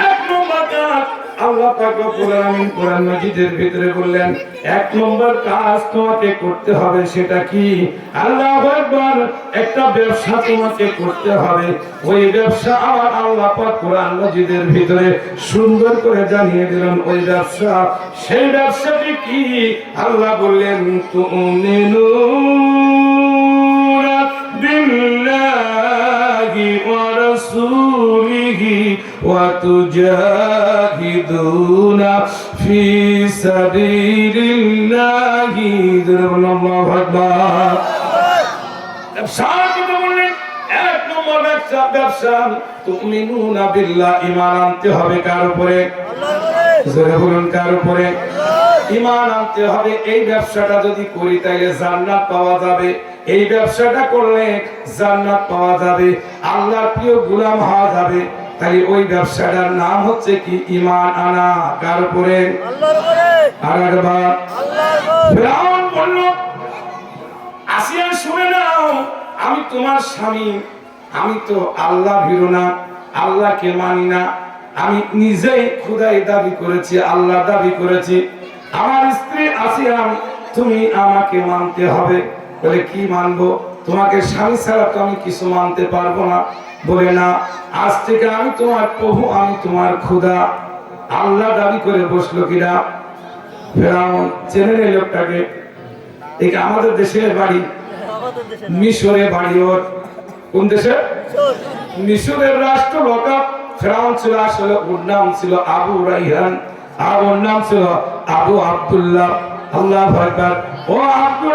1 নম্বর কাজ, আল্লাহ পাক রব্বুল আলামিন কোরআন মাজিদের ভিতরে বললেন এক নম্বর কাজ তোমাকে করতে হবে সেটা কি আল্লাহু আকবার একটা ব্যবসা তোমাকে করতে হবে ওই ব্যবসা আমার আল্লাহ পাক কোরআন মাজিদের ভিতরে সুন্দর করে জানিয়ে দিলেন ওই ব্যবসা সেই ব্যবসাটি কি আল্লাহ বললেন তুমিনুনা বিল্লাহি ওয়া রাসূলিহি ওয়া তুজাহিদুনা ফি সাবিলিল্লাহি আল্লাহু আকবার ব্যবসা কি বললেন এক নম্বর ব্যবসা তুমিনুনা বিল্লাহ ঈমান আনতে হবে কার উপরে আল্লাহর উপরে জোরে বলুন কার উপরে ঈমান আনতে হবে এই ব্যবসাটা যদি করি তাহলে জান্নাত পাওয়া যাবে এই ব্যবসাটা করলে জান্নাত পাওয়া যাবে আল্লাহর প্রিয় গোলাম হওয়া যাবে তাই ওই ব্যবসাটার নাম হচ্ছে কি ঈমান আনা কার উপরে আল্লাহর উপরে আরেকবার আল্লাহর উপরে ফিরআউন বলল আসিয়া শুনে নাও আমি তোমার স্বামী আমি তো আল্লাহ ভীরু না আল্লাহকে মানি না আমি নিজেই খোদাই দাবি করেছি আল্লাহ দাবি করেছি আমার স্ত্রী আসিয়া তুমি আমাকে মানতে হবে বলে কি মানবো তোমাকে স্বামী ছাড়া তো আমি কিছু মানতে পারবো না বলে না আজ থেকে আমি তোমার প্রভু আমি তোমার খোদা আল্লাহ দাবি করে বসলো কিনা ফেরাউন চেনে নেই লোকটাকে এই আমাদের দেশের বাড়ি মিশরে বাড়ি ওর কোন দেশে মিশরের রাষ্ট্রপ্রধান ফেরাউন ছিল আসলে ওর নাম ছিল আবু রাইহান আর ওর নাম ছিল আবু আব্দুল্লাহ আল্লাহু আকবার ও আবু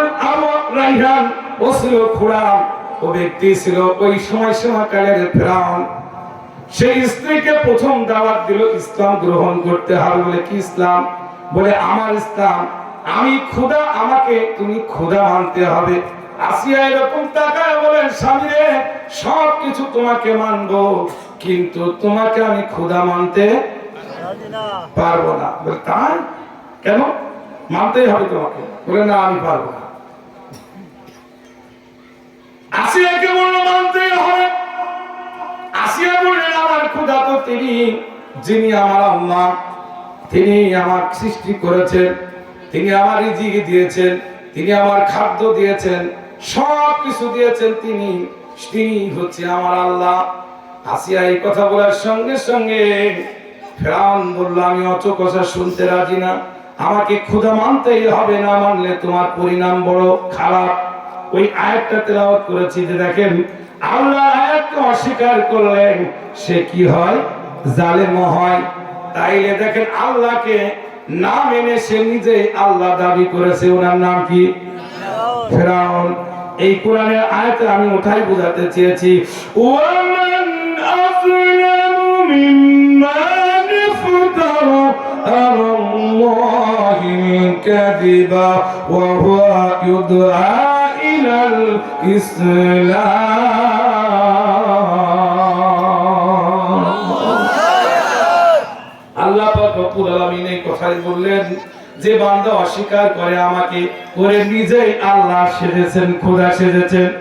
রাইহান ও ছিল খুরাম ও ব্যক্তি ছিল ওই সময়কালের ফেরাউন সেই স্ত্রীকে প্রথম দাওয়াত দিল ইসলাম গ্রহণ করতে হবে বলে কি ইসলাম বলে আমার ইসলাম আমি খোদা আমাকে তুমি খোদা মানতে হবে আসিয়া এরকম তাকায় বলেন স্বামী রে সবকিছু তোমাকে মানবো কিন্তু তোমাকে আমি খোদা মানতে পারবো না বলে তাই কেন মানতেই হবে তোমাকে বলে না আমি পারবো না আসিয়াকে বললো মানতেই হবে আসিয়া বললেন আমার খোদা তো তিনি যিনি আমার আম্মা তিনি আমার সৃষ্টি করেছেন তিনি আমার রিজিক দিয়েছেন তিনি আমার খাদ্য দিয়েছেন সব কিছু দিয়েছেন তিনি হচ্ছে আমার আল্লাহ আসিয়া এই কথা বলার সঙ্গে সঙ্গে ফেরাউন বলল আমি অত কথা শুনতে রাজি না আমাকে খোদা মানতেই হবে না মানলে তোমার পরিণাম বড় খারাপ ওই আয়াতটা তেলাওয়াত করেছি যে দেখেন আল্লাহ আয়াতকে অস্বীকার করলেন সে কি হয় জালেম হয় তাইলে দেখেন আল্লাহকে না মেনে সে নিজে আল্লাহ দাবি করেছে ওনার নাম কি ফেরাউন এই কোরআনের আয়াতে আমি ওঠাই বোঝাতে চেয়েছি ওয়ামান আযলামু মিম্মান ইফতারা আলাল্লাহি কাযিবা ওয়া হুয়া ইউদআ ইলাল ইসলাম আল্লাহ পাক রব্বুল আলামিন এই কথাই বললেন যে বান্দা অস্বীকার করে আমাকে করে নিজেই আল্লাহ সেজেছেন খোদা সেজেছেন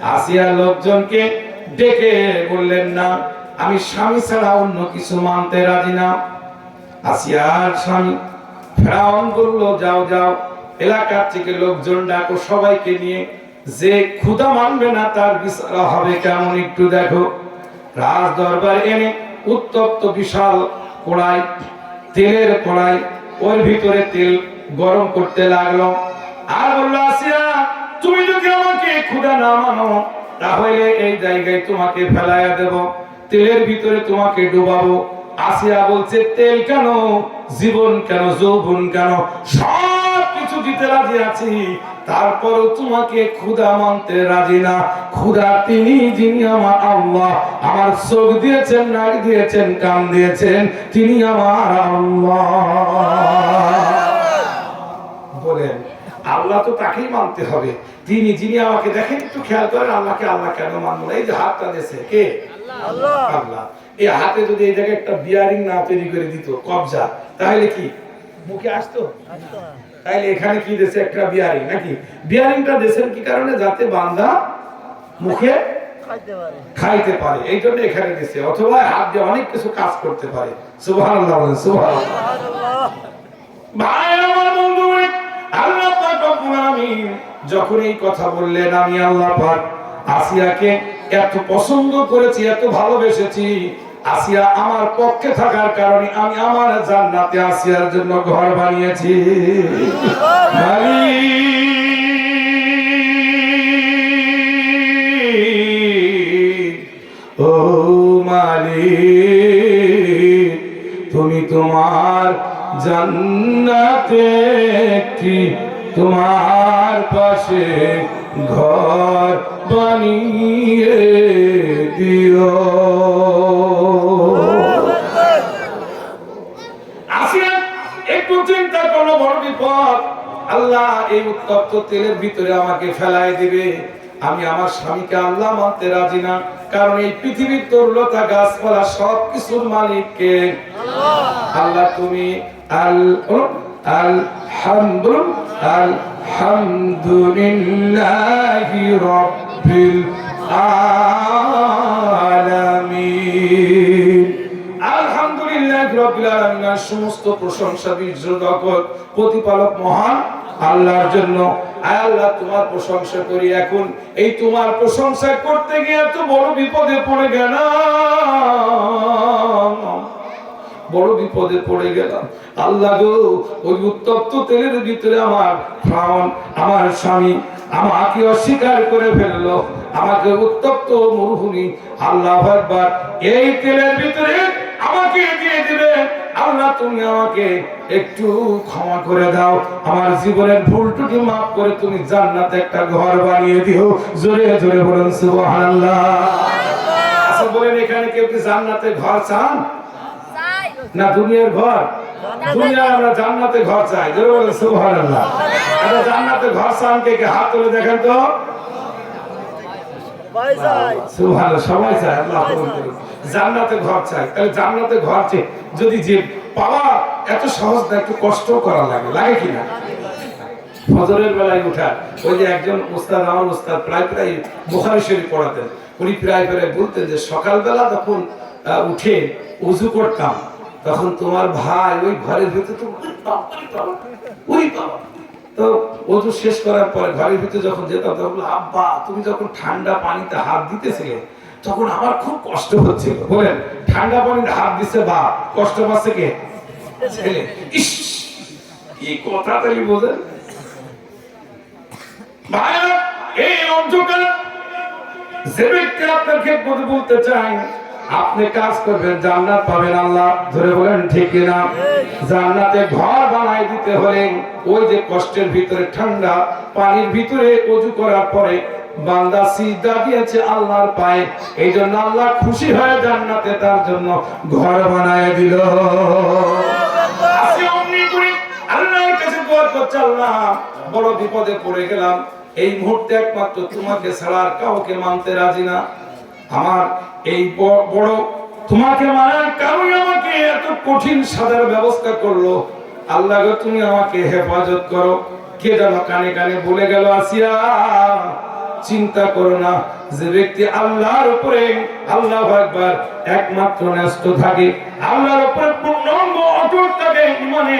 আসিয়া লোকজনকে ডেকে বললেন না আমি স্বামী ছাড়া অন্য কিছু মানতে রাজি না আসিয়ার স্বামী ফেরাউন বলল যাও যাও এলাকার থেকে লোকজন ডাকো সবাইকে নিয়ে যে খোদা মানবে না তার বিচার হবে কেমন একটু দেখো রাজ দরবার এনে উত্তপ্ত বিশাল কড়াই তেলের কড়াই ওর ভিতরে তেল গরম করতে লাগলো আর বলল আসিয়া তুমি যদি আমাকে খোদা না মানো তাহলে এই জায়গায় তোমাকে ফেলাইয়া দেব তেলের ভিতরে তোমাকে ডুবাবো আসিয়া বলছে তেল কেন জীবন কেন যৌবন কেন সব কিছু দিতে রাজি আছি তারপরও তোমাকে খোদা মানতে রাজি না খোদা তিনি যিনি আমার আল্লাহ আমার চোখ দিয়েছেন নাক দিয়েছেন কান দিয়েছেন তিনি আমার আল্লাহ বলেন আল্লাহ তো তাকেই মানতে হবে তিনি যিনি আমাকে দেখেন একটু খেয়াল করেন আল্লাহকে আল্লাহ কেন মানবো না এই যে হাতটা দিয়েছে কে আল্লাহ আল্লাহ এই হাতে যদি এই জায়গায় একটা বিয়ারিং না তৈরি করে দিত কবজা তাহলে কি মুখে আসতো তাইলে এখানে কি দিয়েছে একটা বিয়ারিং নাকি বিয়ারিংটা দিয়েছেন কি কারণে যাতে বান্দা মুখে খাইতে পারে, এই জন্য এখানে দিছে। অথবা হাত দিয়ে অনেক কিছু কাজ করতে পারে। সুবহানাল্লাহ বলেন, সুবহানাল্লাহ। ভাই আমার বন্ধু, আল্লাহ পাক রব্বুল আলামিন যখন এই কথা বললেন, আমি আল্লাহ পাক আসিয়াকে এত পছন্দ করেছি, এত ভালোবেসেছি, আসিয়া আমার পক্ষে থাকার কারণে আমি আমার জান্নাতে আসিয়ার জন্য ঘর বানিয়েছি। ও মালিক, তুমি তোমার জান্নাতে একটি তোমার পাশে ঘর বানিয়ে দিও। আসিয়া একটু চিন্তা করলো, বড় বিপদ, আল্লাহ এই উত্তপ্ত তেলের ভিতরে আমাকে ফেলায় দিবে। আমি আমার স্বামীকে আল্লাহ মানতে রাজি না, কারণ এই পৃথিবীর তরুলতা গাছপালা সবকিছুর মালিক কে? আল্লাহ। তুমি আলহামদুলিল্লাহি রাব্বিল আলামিন। আলহামদুলিল্লাহি রাব্বিল আলামিন, সমস্ত প্রশংসা জগৎ প্রতিপালক মহান আল্লাহর জন্য। আয় আল্লাহ, তোমার প্রশংসা করি। এখন এই তোমার প্রশংসা করতে গিয়ে তো বড় বিপদে পড়ে গেলাম, বড় বিপদে পড়ে গেলাম। আল্লাহ গো, ওই উত্তপ্ত তেলের ভিতরে আমার প্রাণ, আমার স্বামী আমাকে অস্বীকার করে ফেললো, আমাকে উত্তপ্ত মরুভূমি আল্লাহু আকবার এই তেলের ভিতরে আমাকে দিয়ে দিবে। আল্লাহ, তুমি আমাকে একটু ক্ষমা করে দাও, আমার জীবনের ভুল ত্রুটি মাফ করে তুমি জান্নাতে একটা ঘর বানিয়ে দিও। জোরে জোরে বলুন সুবহানাল্লাহ। আচ্ছা বলেন, এখানে কেউ কি জান্নাতে ঘর চান না দুনিয়ার ঘর? দুনিয়ায় আমরা জান্নাতে ঘর চাই। জোরে বলেন সুবহানাল্লাহ। আচ্ছা, জান্নাতে ঘর চান কে কে? হাত তুলে দেখেন তো। সুবহানাল্লাহ, সবাই চায়। আল্লাহ কবুল করুন। জান্নাতে ঘর চাই। তাহলে জান্নাতে ঘর চাই যদি যে পাওয়া এত সহজ না, একটু কষ্ট করা লাগে, লাগে কিনা? ফজরের বেলায় উঠা, ওই যে একজন উস্তাদ, আমার উস্তাদ প্রায় বুখারী শরীফ পড়াতেন, উনি প্রায় বলতেন যে সকালবেলা যখন উঠে ওযু করতাম, তখন তোমার ভাই ওই ঘরের ভিতরে তো ওযু শেষ করার পরে ঘরের ভিতরে যখন যেতাম, তখন বলল, আব্বা তুমি যখন ঠান্ডা পানিতে হাত দিতেছিলে তখন আমার খুব কষ্ট হচ্ছিল। বলেন, ঠান্ডা পানিতে হাত দিচ্ছে বা কষ্ট পাচ্ছে কে? ছেলে। ইস, কি কথা তাই বোঝেন ভাইরা। এই অন্ধকার যে ব্যক্তি আপনার খেদমতে বলতে চান, আপনি কাজ করবেন, জান্নাত পাবেন। আল্লাহ ধরে বলেন ঠিক না? জান্নাতে ঘর বানাই দিতে হলে ওই যে কষ্টের ভিতরে ঠান্ডা পানির ভিতরে ওযু করার পরে বান্দা সিজদা দিয়েছে আল্লাহর পায়ে, এই জন্য আল্লাহ খুশি হয়ে জান্নাতে তার জন্য ঘর বানায় দিল। আসি অমনি করে আল্লাহর কাছে দোয়া করছে, আল্লাহ বড় বিপদে পড়ে গেলাম, এই মুহূর্তে একমাত্র তোমাকে ছাড়া আর কাউকে মানতে রাজি না। আমার এই বড় তোমাকে মানার কারণে আমাকে এত কঠিন সাজার ব্যবস্থা করলো। আল্লাহ গো, তুমি আমাকে হেফাজত করো। কে যেন কানে কানে বলে গেল, আসিয়া চিন্তা করো না, যে ব্যক্তি আল্লাহর উপরে আল্লাহু আকবার একমাত্র ন্যস্ত থাকে, আল্লাহর উপরে পূর্ণাঙ্গ অটুট থাকে, ইমানে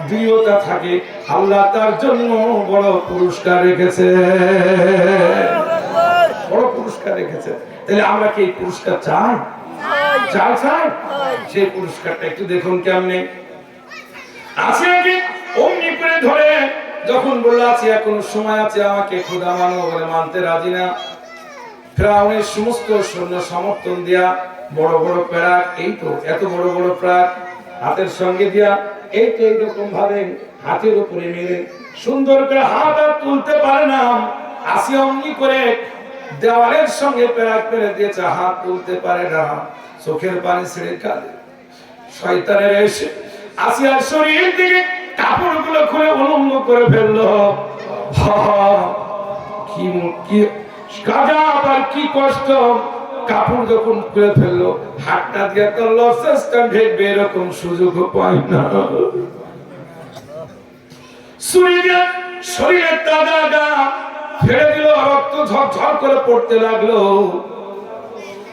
দৃঢ়তা থাকে, আল্লাহ তার জন্য বড় পুরস্কার রেখেছে, বড় পুরস্কার রেখেছে। তাহলে আমরা কি এই পুরস্কার চাই? চাই চাই। সেই পুরস্কারটা একটু দেখুন কেমনে। আসিয়াকে অমনি করে ধরে যখন বলল, আসিয়া কোন সময় আছে আমাকে খোদা মানো, বলে মানতে রাজি না। ফিরআউনের সমস্ত সৈন্য সমর্থন দিয়া বড় বড় প্রাক, এই তো এত বড় বড় প্রাক হাতের সঙ্গে দিয়া, এই তো এইরকম ভাবে হাতের উপরে মেরে সুন্দর করে হাত আর তুলতে পারে না। আসিয়া অমনি করে দেওয়ালের সঙ্গে প্রাক পেরে দিয়েছে, হাত তুলতে পারে না, চোখের পানি ছেড়ে কাঁদে। শয়তানের এসে আসিয়ার শরীর থেকে কাপড়গুলো খুলে উলঙ্গ করে ফেললো। কি কাজা, আবার কি কষ্ট। কাপড় যখন খুলে ফেললো, হাতটা দিয়ে তো লসেসটা ঢেকবে এরকম সুযোগ পায় না। শরীরের তাজা গা ফেলে দিল, রক্ত ঝরঝর করে পড়তে লাগলো।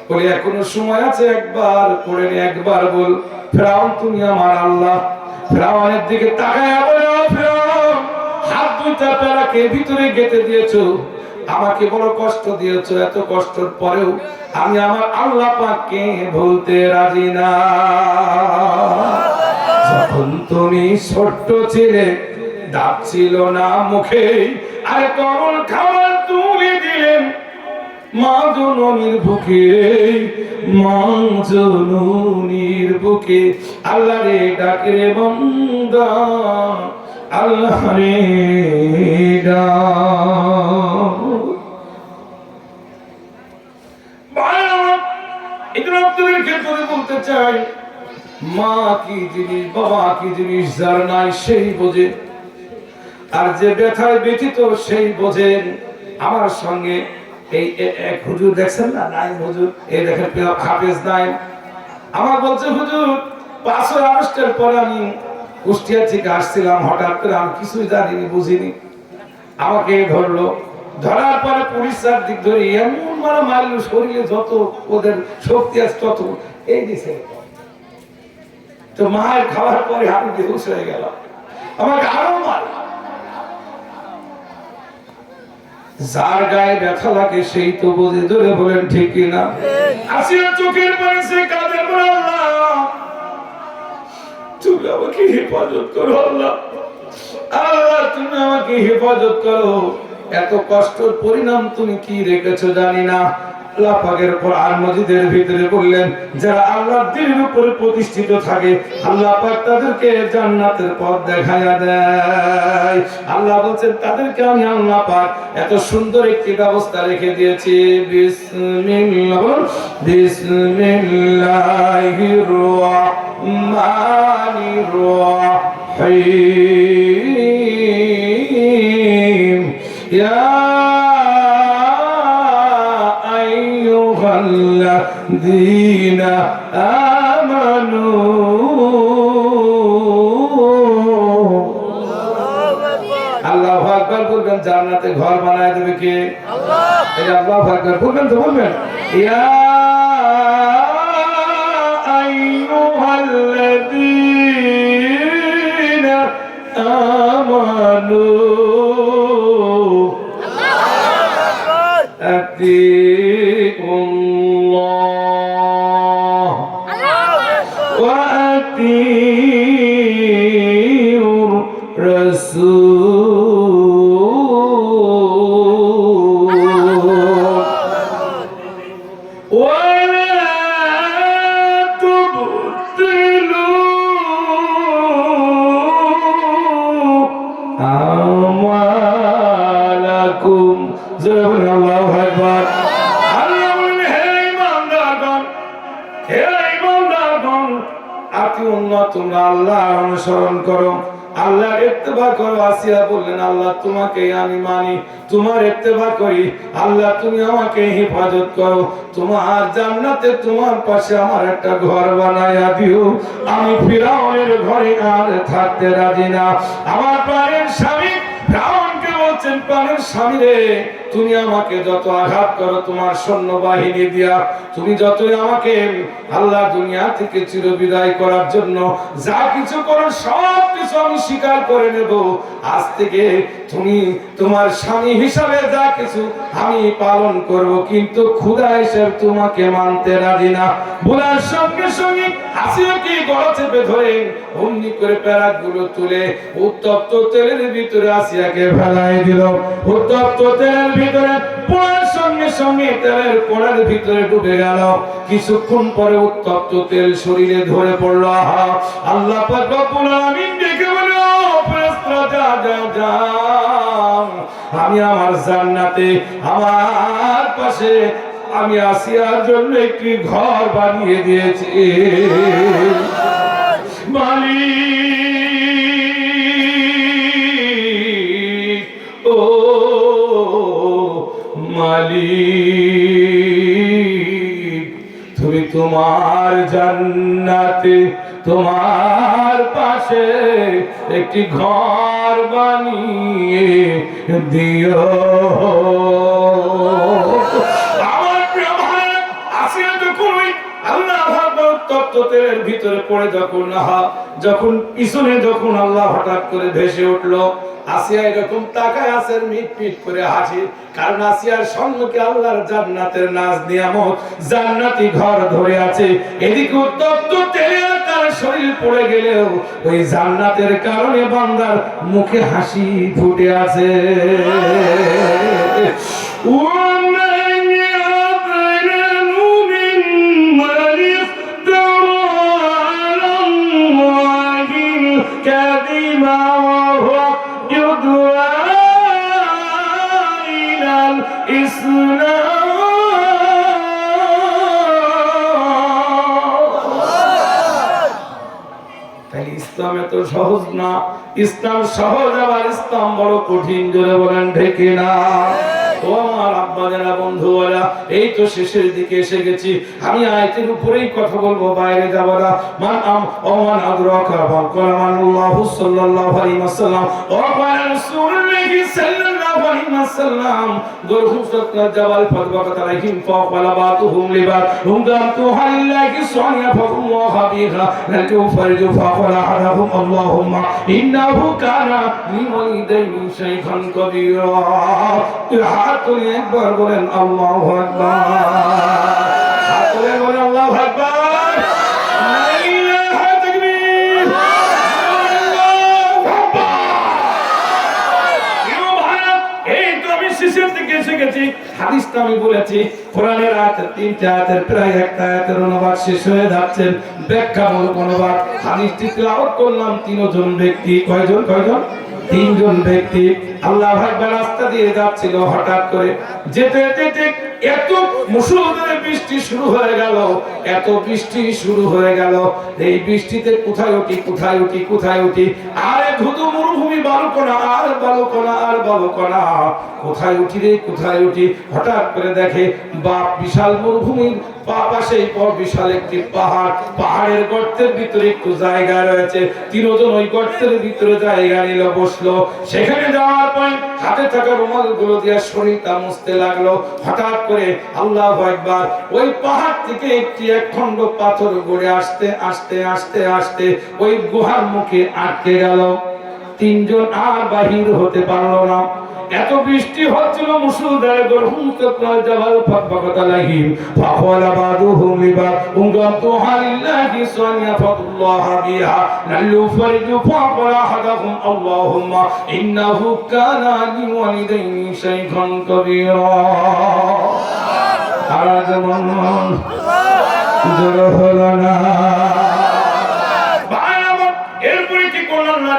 বলে এখনো সময় আছে, একবার পড়ে নে, একবার বল ফেরাউন তুমি আমার আল্লাহ। ফেরাউনের দিকে তাকায় বলে, ও ফেরাউন, হাত দুইটা প্যারাকে ভিতরে গেঁথে দিয়েছো, আমাকে বড় কষ্ট দিয়েছো, এত কষ্টের পরেও আমি আমার আল্লাহ পাককে ভুলতে রাজি না। যখন তুমি ছোট্ট ছিলে, দাঁত ছিল না মুখে, আর তরল খাবার তুলে দিলেন মা জননীর বুকে, মা জননীর বুকে। আল্লাহ রে ডাকে রে বান্দা, আল্লাহ রে ডাক। আপনাদেরকে করে বলতে চাই, মা কি জিনিস, বাবা কি জিনিস, যার নাই সেই বোঝে, আর যে ব্যথায় ব্যথিত সেই বোঝেন। আমার সঙ্গে এই এক হুজুর দেখছেন না, নাই হুজুর, এই দেখেন হাফেজ নাই, আমার বলছে হুজুর 5 আগস্টের পরে আমি কুষ্টিয়া থেকে আসছিলাম, হঠাৎ করে আমি কিছুই জানিনি, বুঝিনি, আমাকে ধরলো, ধরার পরে পুলিশ দিক ধরে এমন মারা মারল, শরীরে যত ওদের শক্তি আছে তত এই দিছে। তো মায়ের খাওয়ার পরে আমি বেহুশ হয়ে গেলাম, আমাকে আরো মার। যার গায়ে ব্যথা লাগে সেই তো বোঝে, ধরে বলেন ঠিক কিনা? আসিয়া চোখের পানি সে কাঁদে, আল্লাহ তুমি আমাকে হেফাজত করো, আল্লাহ আল্লাহ তুমি আমাকে হেফাজত করো। এত কষ্টের পরিণাম তুমি কি রেখেছো জানি না। আল্লাহ পাকের কোরআন মাজিদের ভিতরে বললেন, যারা আল্লাহর দ্বীনের উপরে প্রতিষ্ঠিত থাকে আল্লাহ পাক তাদেরকে জান্নাতের পথ দেখায়া দেয়। আল্লাহ বলেন তাদেরকে আমি আল্লাহ পাক এত সুন্দর একটি ব্যবস্থা রেখে দিয়েছি। বিসমিল্লাহ, বিসমিল্লাহির রাহমানির রাহিম। ইয়া আইয়ুহাল্লাযীনা আমানু আল্লাহু আকবার বলবেন, জান্নাতে ঘর বানায় দেবে কে? আল্লাহ। এই আল্লাহু আকবার বলবেন তো বলবেন, ইয়া আইয়ুহাল্লাযীনা আমানু আতিউল্লাহ ওয়া আতিউর রাসূল ওয়া লা তুবতিলু আমালাকুম। আল্লাহু আকবার। আল্লাহ বলেন, হে ইমানদারগণ, হে ইমানদারগণ, আতিউল্লাহ, তোমরা আল্লাহর অনুসরণ করো, আল্লাহর ইত্তেবা করো। আসিয়া বললেন, আল্লাহ তোমাকে আমি মানি, তোমার ইত্তেবা করি, আল্লাহ তুমি আমাকে হেফাজত করো, তোমার জান্নাতে তোমার পাশে আমার একটা ঘর বানায়া দিও। আমি ফিরাউনের ঘরে আর থাকতে রাজি না। আমার প্রাণের স্বামী ফিরাউনকে বলছেন, প্রাণের স্বামী রে, তুমি আমাকে যত আঘাত করো তোমার সৈন্যবাহিনী দিয়া, তুমি যতই আমাকে আল্লাহ দুনিয়া থেকে চিরবিদায় করার জন্য যা কিছু করো সব কিছু আমি স্বীকার করে নেব। আজ থেকে তুমি তোমার স্বামী হিসাবে যা কিছু আমি পালন করব, কিন্তু খোদা হিসেবে তোমাকে মানতে রাজি না। বলার সঙ্গে সঙ্গে আসিয়াকে গলা চেপে ধরে অমনি করে প্যারাকগুলো তুলে উত্তপ্ত তেলের ভিতরে আসিয়াকে ফেলাই দিল। উত্তপ্ত তেলের ভিতরে পড়ার সঙ্গে সঙ্গে তেলের কড়ার ভিতরে ডুবে গেল। কিছুক্ষণ পরে উত্তপ্ত তেল শরীরে ধরে পড়ল। আল্লাহ পাক রব্বুল আলামিন ডেকে বলল, ফেরেশতারা যা যা যা, আমি আমার জান্নাতে আমার পাশে আমি আসিয়ার জন্য একটি ঘর বানিয়ে দিয়েছি। মালিক, ও মালিক, তুমি তোমার জান্নাতে তোমার পাশে একটি ঘর বানিয়ে দিও। আমার প্রিয় ভাই, আসিয়া তেলের ভিতরে পড়ে যখন পিছনে যখন আল্লাহ হঠাৎ করে ভেসে উঠলো, আসিয়া এরকম তাকায় আছেন মিটমিট করে হাসি, কারণ আসিয়ার সম্মুখে আল্লাহর জান্নাতের নাজ নিয়ামত জান্নাতি ঘর ধরে আছে। এদিকে উত্তপ্ত তেলে তার শরীর পড়ে গেলেও ওই জান্নাতের কারণে বান্দার মুখে হাসি ফুটে আছে। ইসলাম এত সহজ না, ইসলাম সহজ আবার ইসলাম বড় কঠিন, জোরে বলেন ঠিক না? ও আমার আব্বাজানা বন্ধুরা, এই তো শেষের দিকে এসে গেছি। আমি আয়াতের উপরেই কথা বলবো, বাইরে যাব না। মান আদরাকা ওয়া কালামাল্লাহু সাল্লাল্লাহু আলাইহি ওয়াসাল্লাম ওয়া ক্বালা রাসূলুল্লাহি সাল্লাল্লাহু আলাইহি ওয়াসাল্লাম গুরহুসাত জাবাল ফাতওয়াকাত আলাইহিম ফাওয়ালা বাতুহুম লিবাদ হুম গামতু হাল্লাহি সানিয়া ফাল্লাহ বিহা লাতু ফারজু ফাওয়ালা আলাহুম আল্লাহুম্মা ইন্নাহু কানা লিওয়ালিদাইহি শাইখান কাবীরা। হাত তুলে একবার বলেন আল্লাহু আকবার, হাত তুলে বলেন আল্লাহু আকবার, লা ইলাহা তাকবীর, আল্লাহু আকবার। এই তো আমি শেষের দিকে এসে গেছি। হাদিসটা আমি বলেছি, কোরআনের আয়াতের 3টা আয়াতের প্রায় একটা আয়াতের অনুবাদ শেষ হয়ে যাচ্ছে, ব্যাখ্যামূলক অনুবাদ। হাদিসটি তেলাওয়াত করলাম 3 জন ব্যক্তি। কয়জন? 3 জন ব্যক্তি। আল্লাহ আকবার। রাস্তা দিয়ে যাচ্ছিল, হঠাৎ করে যেতে যেতে এত মুষলধারে বৃষ্টি শুরু হয়ে গেল, এত বৃষ্টি শুরু হয়ে গেল। এই বৃষ্টিতে কোথায় উঠি, আরে ধুধু মরুভূমি, বালুকণা আর বালুকণা আর বালুকণা, কোথায় উঠি। হঠাৎ করে দেখে বাপ বিশাল মরুভূমির পাশেই বিশাল একটি পাহাড়ের গর্তের ভিতরে একটু জায়গা রয়েছে। 3 জন ওই গর্তের ভিতরে জায়গা নিল, বসলো। সেখানে যাওয়ার পর হাতে থাকা রুমাল গুলো দিয়ে শরীরটা মুছতে লাগলো। হঠাৎ করে আল্লাহু আকবার, ওই পাহাড় থেকে একটি একখণ্ড পাথর গড়ে আসতে ওই গুহার মুখে আটকে গেল। 3 জন আর বাহির হতে পারলো না। এত বৃষ্টি হচ্ছিল, মুষলধারে গরহুমকাত জাবাল ফাতওয়াকাত আলাইহিম ফাওয়ালা বাদুহুম লিবাদ উনগাতু হালিল্লাহি সানিয়া ফাতুল্লাহ বিহা লাল্লু ফারজু ফাওয়ালা হাদাহুম আল্লাহুম্মা ইন্নাহু কানা লিওয়ালিদাইনি শাইখান কাবীরা। আরাজন জরহলানা এরপরে কি করলেন না?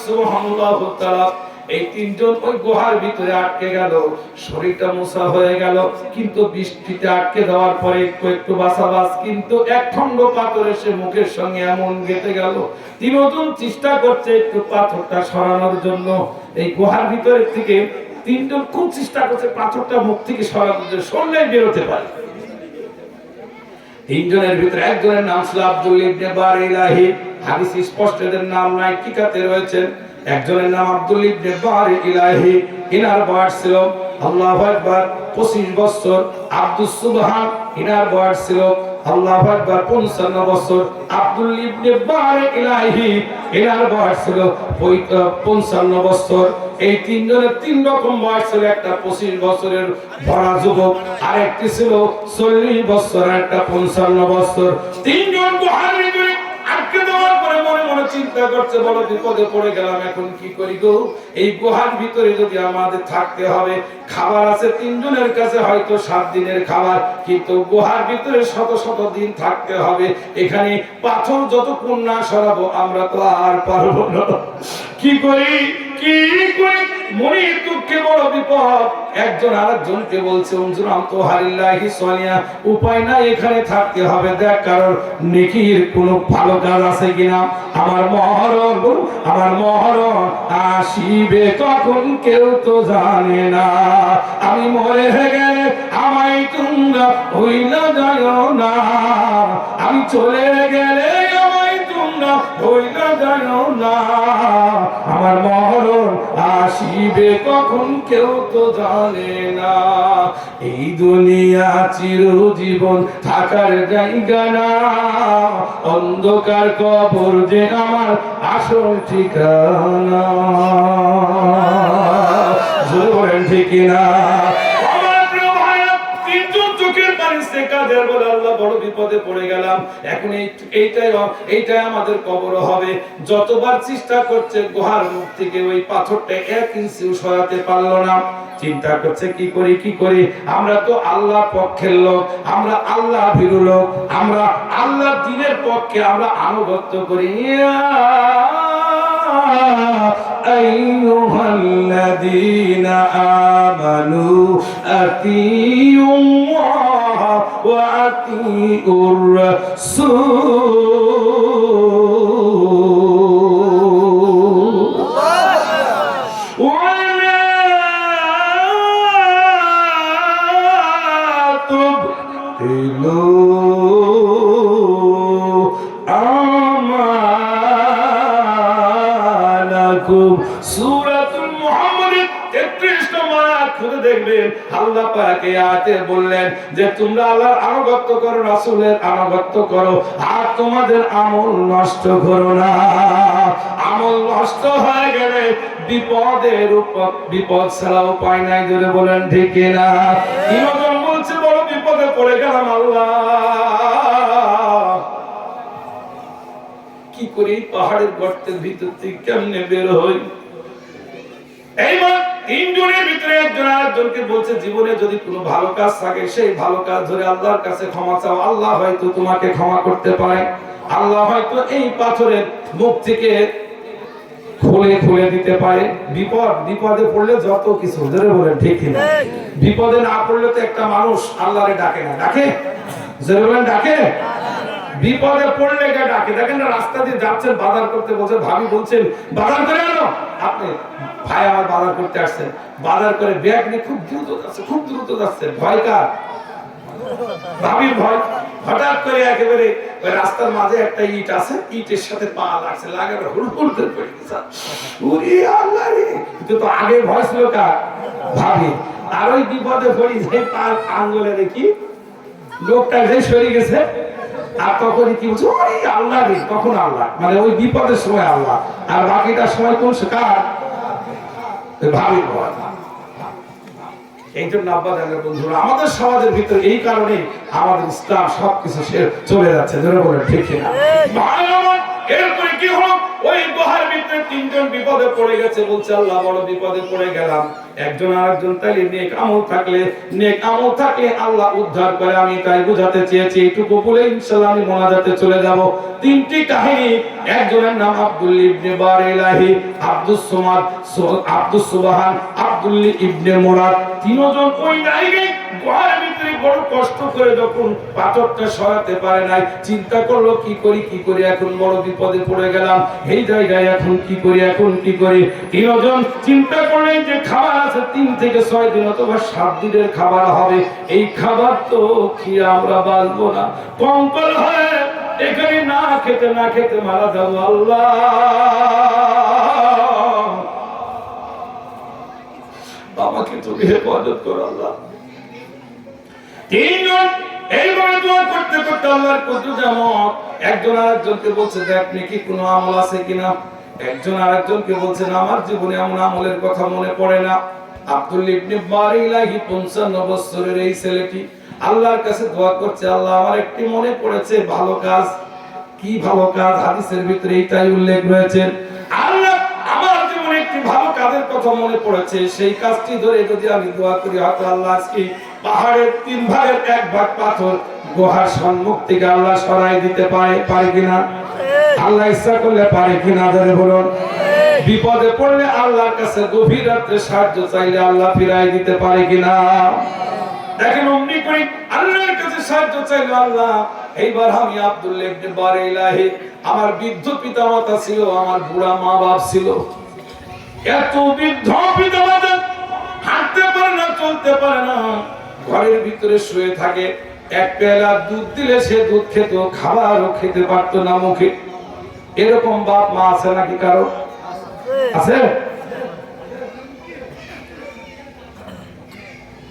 সুবহানাল্লাহু তাআলা। এই 3 জন ওই গুহার ভিতরে আটকে গেল, শরীরটা মোছা হয়ে গেল, কিন্তু বৃষ্টিতে আটকে দেওয়ার পরে একটু বাঁচাবাস, কিন্তু একখণ্ড পাথর এসে মুখের সঙ্গে এমন গেঁথে গেল। 3 জন চেষ্টা করছে একটু পাথরটা সরানোর জন্য। এই গুহার ভিতরে থেকে 3 জন খুব চেষ্টা করছে পাথরটা মুখ থেকে সরানোর জন্য, সরলেই বেরোতে পারে। 3 জনের ভিতরে একজনের নাম ছিল আব্দুল্লাহ ইবনে বারিলাহি। হাদিসে স্পষ্ট এদের নাম নাই, টিকাতে রয়েছে। একজনের নাম আব্দুল্লাহ ইবনে বারিলাহি, ইনার বয়স ছিল আল্লাহু আকবার 25 বছর। আব্দুস সুবহান, ইনার বয়স ছিল আল্লাহু আকবার 55 বছর। আব্দুল্লাহ ইবনে বারিলাহি, ইনার বয়স ছিল 55 বছর। এই 3 জনের 3 রকম বয়স ছিল। একটা 25 বছরের ভরা যুবক, আর একটি ছিল 40 বছর, আর একটা 55 বছর। 3 জন গুহার ভিতরে আটকে দেওয়ার পরে মনে মনে চিন্তা করছে, বড় বিপদে পড়ে গেলাম, এখন কি করি গো? এই গুহার ভিতরে যদি আমাদের থাকতে হবে, খাবার আছে 3 জনের কাছে হয়তো 7 দিনের খাবার, কিন্তু গুহার ভিতরে শত শত দিন থাকতে হবে। এখানে পাথর যতক্ষণ না সরাবো আমরা তো আর পারবো না। কি করি মনের দুঃখে বড় বিপদ। একজন আরেকজনকে বলছে উনজুরাম তো হালিল্লাহি সানিয়া, উপায় নাই, এখানে থাকতে হবে, দেখ কারণ নেকির কোন ভালো কাজ আছে কিনা। আমার মহরণ আসিবে কখন কেউ তো জানে না। আমি মরে গেলে আমায় তোমরা হইলা যাও না, আমি চলে গেলে আমায় তোমরা হইলা যাও না। আমার মহরণ আসিবে কখন কেউ তো জানে না, এই দুনিয়া চিরজীবন থাকার জায়গা না, অন্ধকার কবর যে আমার আসল ঠিকানা। জোরে বলেন ঠিক না? আল্লাহ বড় বিপদে পড়ে গেলাম, এখন এইটাই আমাদের কবর হবে। যতবার চেষ্টা করছে গুহার মুখ থেকে ওই পাথরটা 1 ইঞ্চিও সরাতে পারলো না। চিন্তা করছে কি করি, আমরা তো আল্লাহর পক্ষের লোক, আমরা আল্লাহ ভীরু লোক, আমরা আল্লাহর দ্বীনের পক্ষে আমরা আনুগত্য করি। আইয়ুহাল্লাযীনা আমানু আতিউল্লাহ ওয়া আতিউর রাসূল ওয়া লা তুবতিলু সূরাতুল মুহাম্মাদের 33 নম্বর আয়াত খুলে দেখবেন আল্লাহ পাক এই আয়াতে বললেন যে তোমরা আল্লাহর আনুগত্য করো, রাসূলের আনুগত্য করো, আর তোমাদের আমল নষ্ট করো না। আমল নষ্ট হয়ে গেলে বিপদের উপর বিপদ ছাড়া উপায় নাই। জোরে বলেন ঠিক না? তিনজন বলছে বড় বিপদে পড়ে গেলাম আল্লাহ, কি করি পাহাড়ের গর্তের ভিতর থেকে কেমনে বের হই? এইবার তিনজনের ভিতরে একজন আরেকজনকে বলছে জীবনে যদি কোনো ভালো কাজ থাকে সেই ভালো কাজ ধরে আল্লাহর কাছে ক্ষমা চাও, আল্লাহ হয়তো তোমাকে ক্ষমা করতে পারে, আল্লাহ হয়তো এই পাথরের মুখ থেকে খুলে দিতে পারে। বিপদে পড়লে যত কিছু, ধরে বলেন ঠিক না? বিপদে না পড়লে তো একটা মানুষ আল্লাহরে ডাকে না, ডাকে? ধরে বলেন ডাকে? বিপদে পড়লে কে ডাকে? দেখেন না, রাস্তা দিয়ে যাচ্ছেন, বাজার করতে বলছেন, ভাবি বলছেন বাজার করে আনো, আপনি ভাই আমার বাজার করতে আসছেন, বাজার করে ব্যাগ নিয়ে খুব দ্রুত যাচ্ছেন, ভয় কার? ভাবির ভয়। হঠাৎ করে একেবারে ওই রাস্তার মাঝে একটা ইট আছে, ইটের সাথে পা লাগছে, লাগার হুড়হুড় করে পড়ে গেছে। ওরে আল্লাহ রে! কিন্তু তো আগে ভয় ছিল কার? ভাবি। আর ওই বিপদে পড়ি যে পা আঙ্গুলে দেখি লোকটা যে সরে গেছে, আর তখনই কি বলছে ওরে আল্লাহ রে! তখন আল্লাহ, মানে ওই বিপদের সময় আল্লাহ, আর বাকিটা সময় কোন কার? ভাবির ভয়। এই জন্য আব্বা জানেন বন্ধুরা, আমাদের সমাজের ভিতরে এই কারণে আমাদের ইসলাম সবকিছু চলে যাচ্ছে। ধরে বলেন ঠিক না? এরপরে কি হলো? ওই গুহার ভিতরে তিনজন বিপদে পড়ে গেছে, বলছে আল্লাহ বড় বিপদে পড়ে গেলাম। একজন আরেকজন তাইলে নেক আমল থাকলে আল্লাহ উদ্ধার করে, আমি তাই বুঝাতে চেয়েছি। এইটুকু বলে ইনশাআল্লাহ আমি মোনাজাতে চলে যাব। তিনটি কাহিনী, একজনের নাম আব্দুল ইবনে বারিলাহি, আব্দুস সামাদ, আব্দুস সুবহান, আব্দুল ইবনে মুরাদ। তিনজন ওই জায়গায় গুহার ভিতরে বড় কষ্ট করে যখন পাথরটা সরাতে পারে নাই, চিন্তা করলো কি করি, এখন বড় বিপদে পড়ে গেলাম, এই জায়গায় এখন কি করি। তিনজন চিন্তা করলেন যে খাবার আছে 3 থেকে 6 দিন অথবা 7 দিনের খাবার হবে, এই খাবার তো খেয়ে আমরা বাঁচবো না, কঙ্কাল হয়ে এখানে না খেতে মারা যাবো। আল্লাহ আমাকে তুমি হেফাজত করো আল্লাহ। তিনজন এইভাবে দোয়া করতে আল্লাহর কুদরত যেমন একজন আরেকজনকে বলছে দেখ নাকি কোনো আমল আছে কিনা। একজন আরেকজনকে বলছেন আমার জীবনে এমন আমলের কথা মনে পড়ে না। আব্দুল ইবনে বারিলাহি 55 বছরের এই ছেলেটি আল্লাহর কাছে দোয়া করছে, আল্লাহ আমার একটি মনে পড়েছে ভালো কাজ। কি ভালো কাজ? হাদিসের ভিতরে এইটাই উল্লেখ রয়েছে, আল্লাহ আমার জীবনে একটি ভালো কাজের কথা মনে পড়েছে, সেই কাজটি ধরে যদি আমি দোয়া করি হয়তো আল্লাহ আজকে পাহাড়ের 3 ভাগের 1 ভাগ পাথর গুহার সম্মুখ থেকে আল্লাহ সরাই দিতে পারে কিনা? আল্লাহ ইচ্ছা করলে পারে কিনা? ধরে বলুন। বিপদে পড়লে আল্লাহর কাছে গভীর রাতে সাহায্য চাইলে আল্লাহ ফিরাই দিতে পারে কিনা? দেখেন অমনি করে আল্লাহর কাছে সাহায্য চাইলো আল্লাহ। এইবার আমি আব্দুল ইবনে বারিলাহি, আমার বৃদ্ধ পিতামাতা ছিল, আমার বুড়া মা বাপ ছিল, এত বৃদ্ধ পিতামাতা হাঁটতে পারে না, চলতে পারে না, ঘরের ভিতরে শুয়ে থাকে। 1 পেয়ালা দুধ দিলে সে দুধ খেত, খাবারও খেতে পারতো না মুখে। এরকম বাপ মা আছে নাকি কারো? আছে?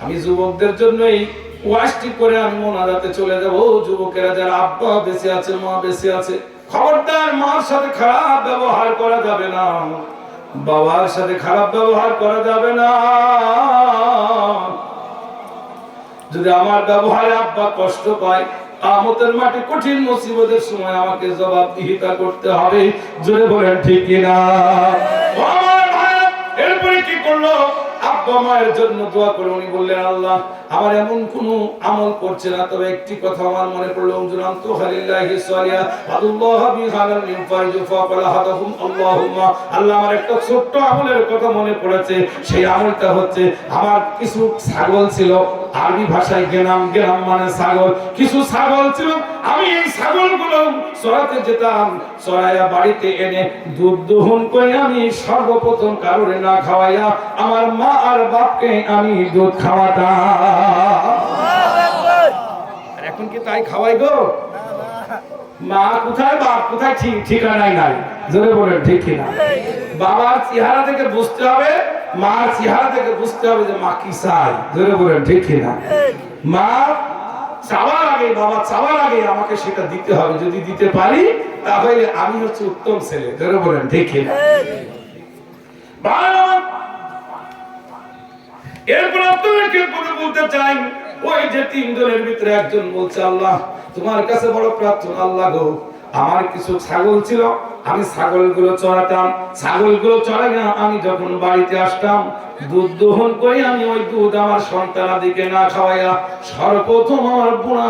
আমি যুবকদের জন্য এই ওয়াজটি করে আমি মোনাজাতে চলে যাব। যুবকেরা যারা আব্বা বেঁচে আছে, মা বেঁচে আছে, খবরদার মার সাথে খারাপ ব্যবহার করা যাবে না, বাবার সাথে খারাপ ব্যবহার করা যাবে না। যদি আমার ব্যবহারে আব্বা কষ্ট পায়, কিয়ামতের মাঠে কঠিন মুসিবতের সময় আমাকে জবাবদিহিতা করতে হবে। জোরে বলেন ঠিক কিনা? আমার ভাই এরপরে কি করলো? আব্বা মায়ের জন্য দোয়া করে উনি বললেন, আল্লাহ আমার এমন কোন আমল করছে না, তবে একটি কথা আমার মনে পড়লো, উমজুরান তো খালিল্লাহি সালিয়া আল্লাহ বিহালাল ইনফারিজু ফাকালা হাদাহুম আল্লাহুম্মা। আল্লাহ আমার একটা ছোট্ট আমলের কথা মনে পড়েছে। সেই আমলটা হচ্ছে, আমার কিছু ছাগল ছিল, আরবি ভাষায় গেনাম, গেনাম মানে ছাগল। কিছু ছাগল ছিল, আমি এই ছাগলগুলো চড়াতে যেতাম, চড়াইয়া বাড়িতে এনে দুধ দহন করে আমি সর্বপ্রথম কারোরে না খাওয়াইয়া আমার মা আর বাপকে আমি দুধ খাওয়াতাম। এখন কি তাই খাওয়াই গো? মা কোথায়, বাপ কোথায়, ঠিক ঠিকানাই নাই। জোরে বলেন ঠিক কিনা? বাবার চেহারা থেকে বুঝতে হবে, মার চেহারা থেকে বুঝতে হবে যে মা কি চায়। জোরে বলেন ঠিক কিনা? মা চাওয়ার আগে, বাবা চাওয়ার আগে আমাকে সেটা দিতে হবে। যদি দিতে পারি তাহলে আমি হচ্ছে উত্তম ছেলে। জোরে বলেন ঠিক কিনা? এরপর আপনাদেরকে বলতে চাই, ওই যে তিনজনের ভিতরে একজন বলছে, আল্লাহ তোমার কাছে বড় প্রার্থনা, আল্লাহ গো আমার কিছু ছাগল ছিল, আমি ছাগলগুলো চড়াতাম, ছাগলগুলো চড়াইয়া আমি যখন বাড়িতে আসতাম দুধ দহন করে আমি ওই দুধ আমার সন্তানাদিকে না খাওয়াইয়া সর্বপ্রথম আমার বুড়া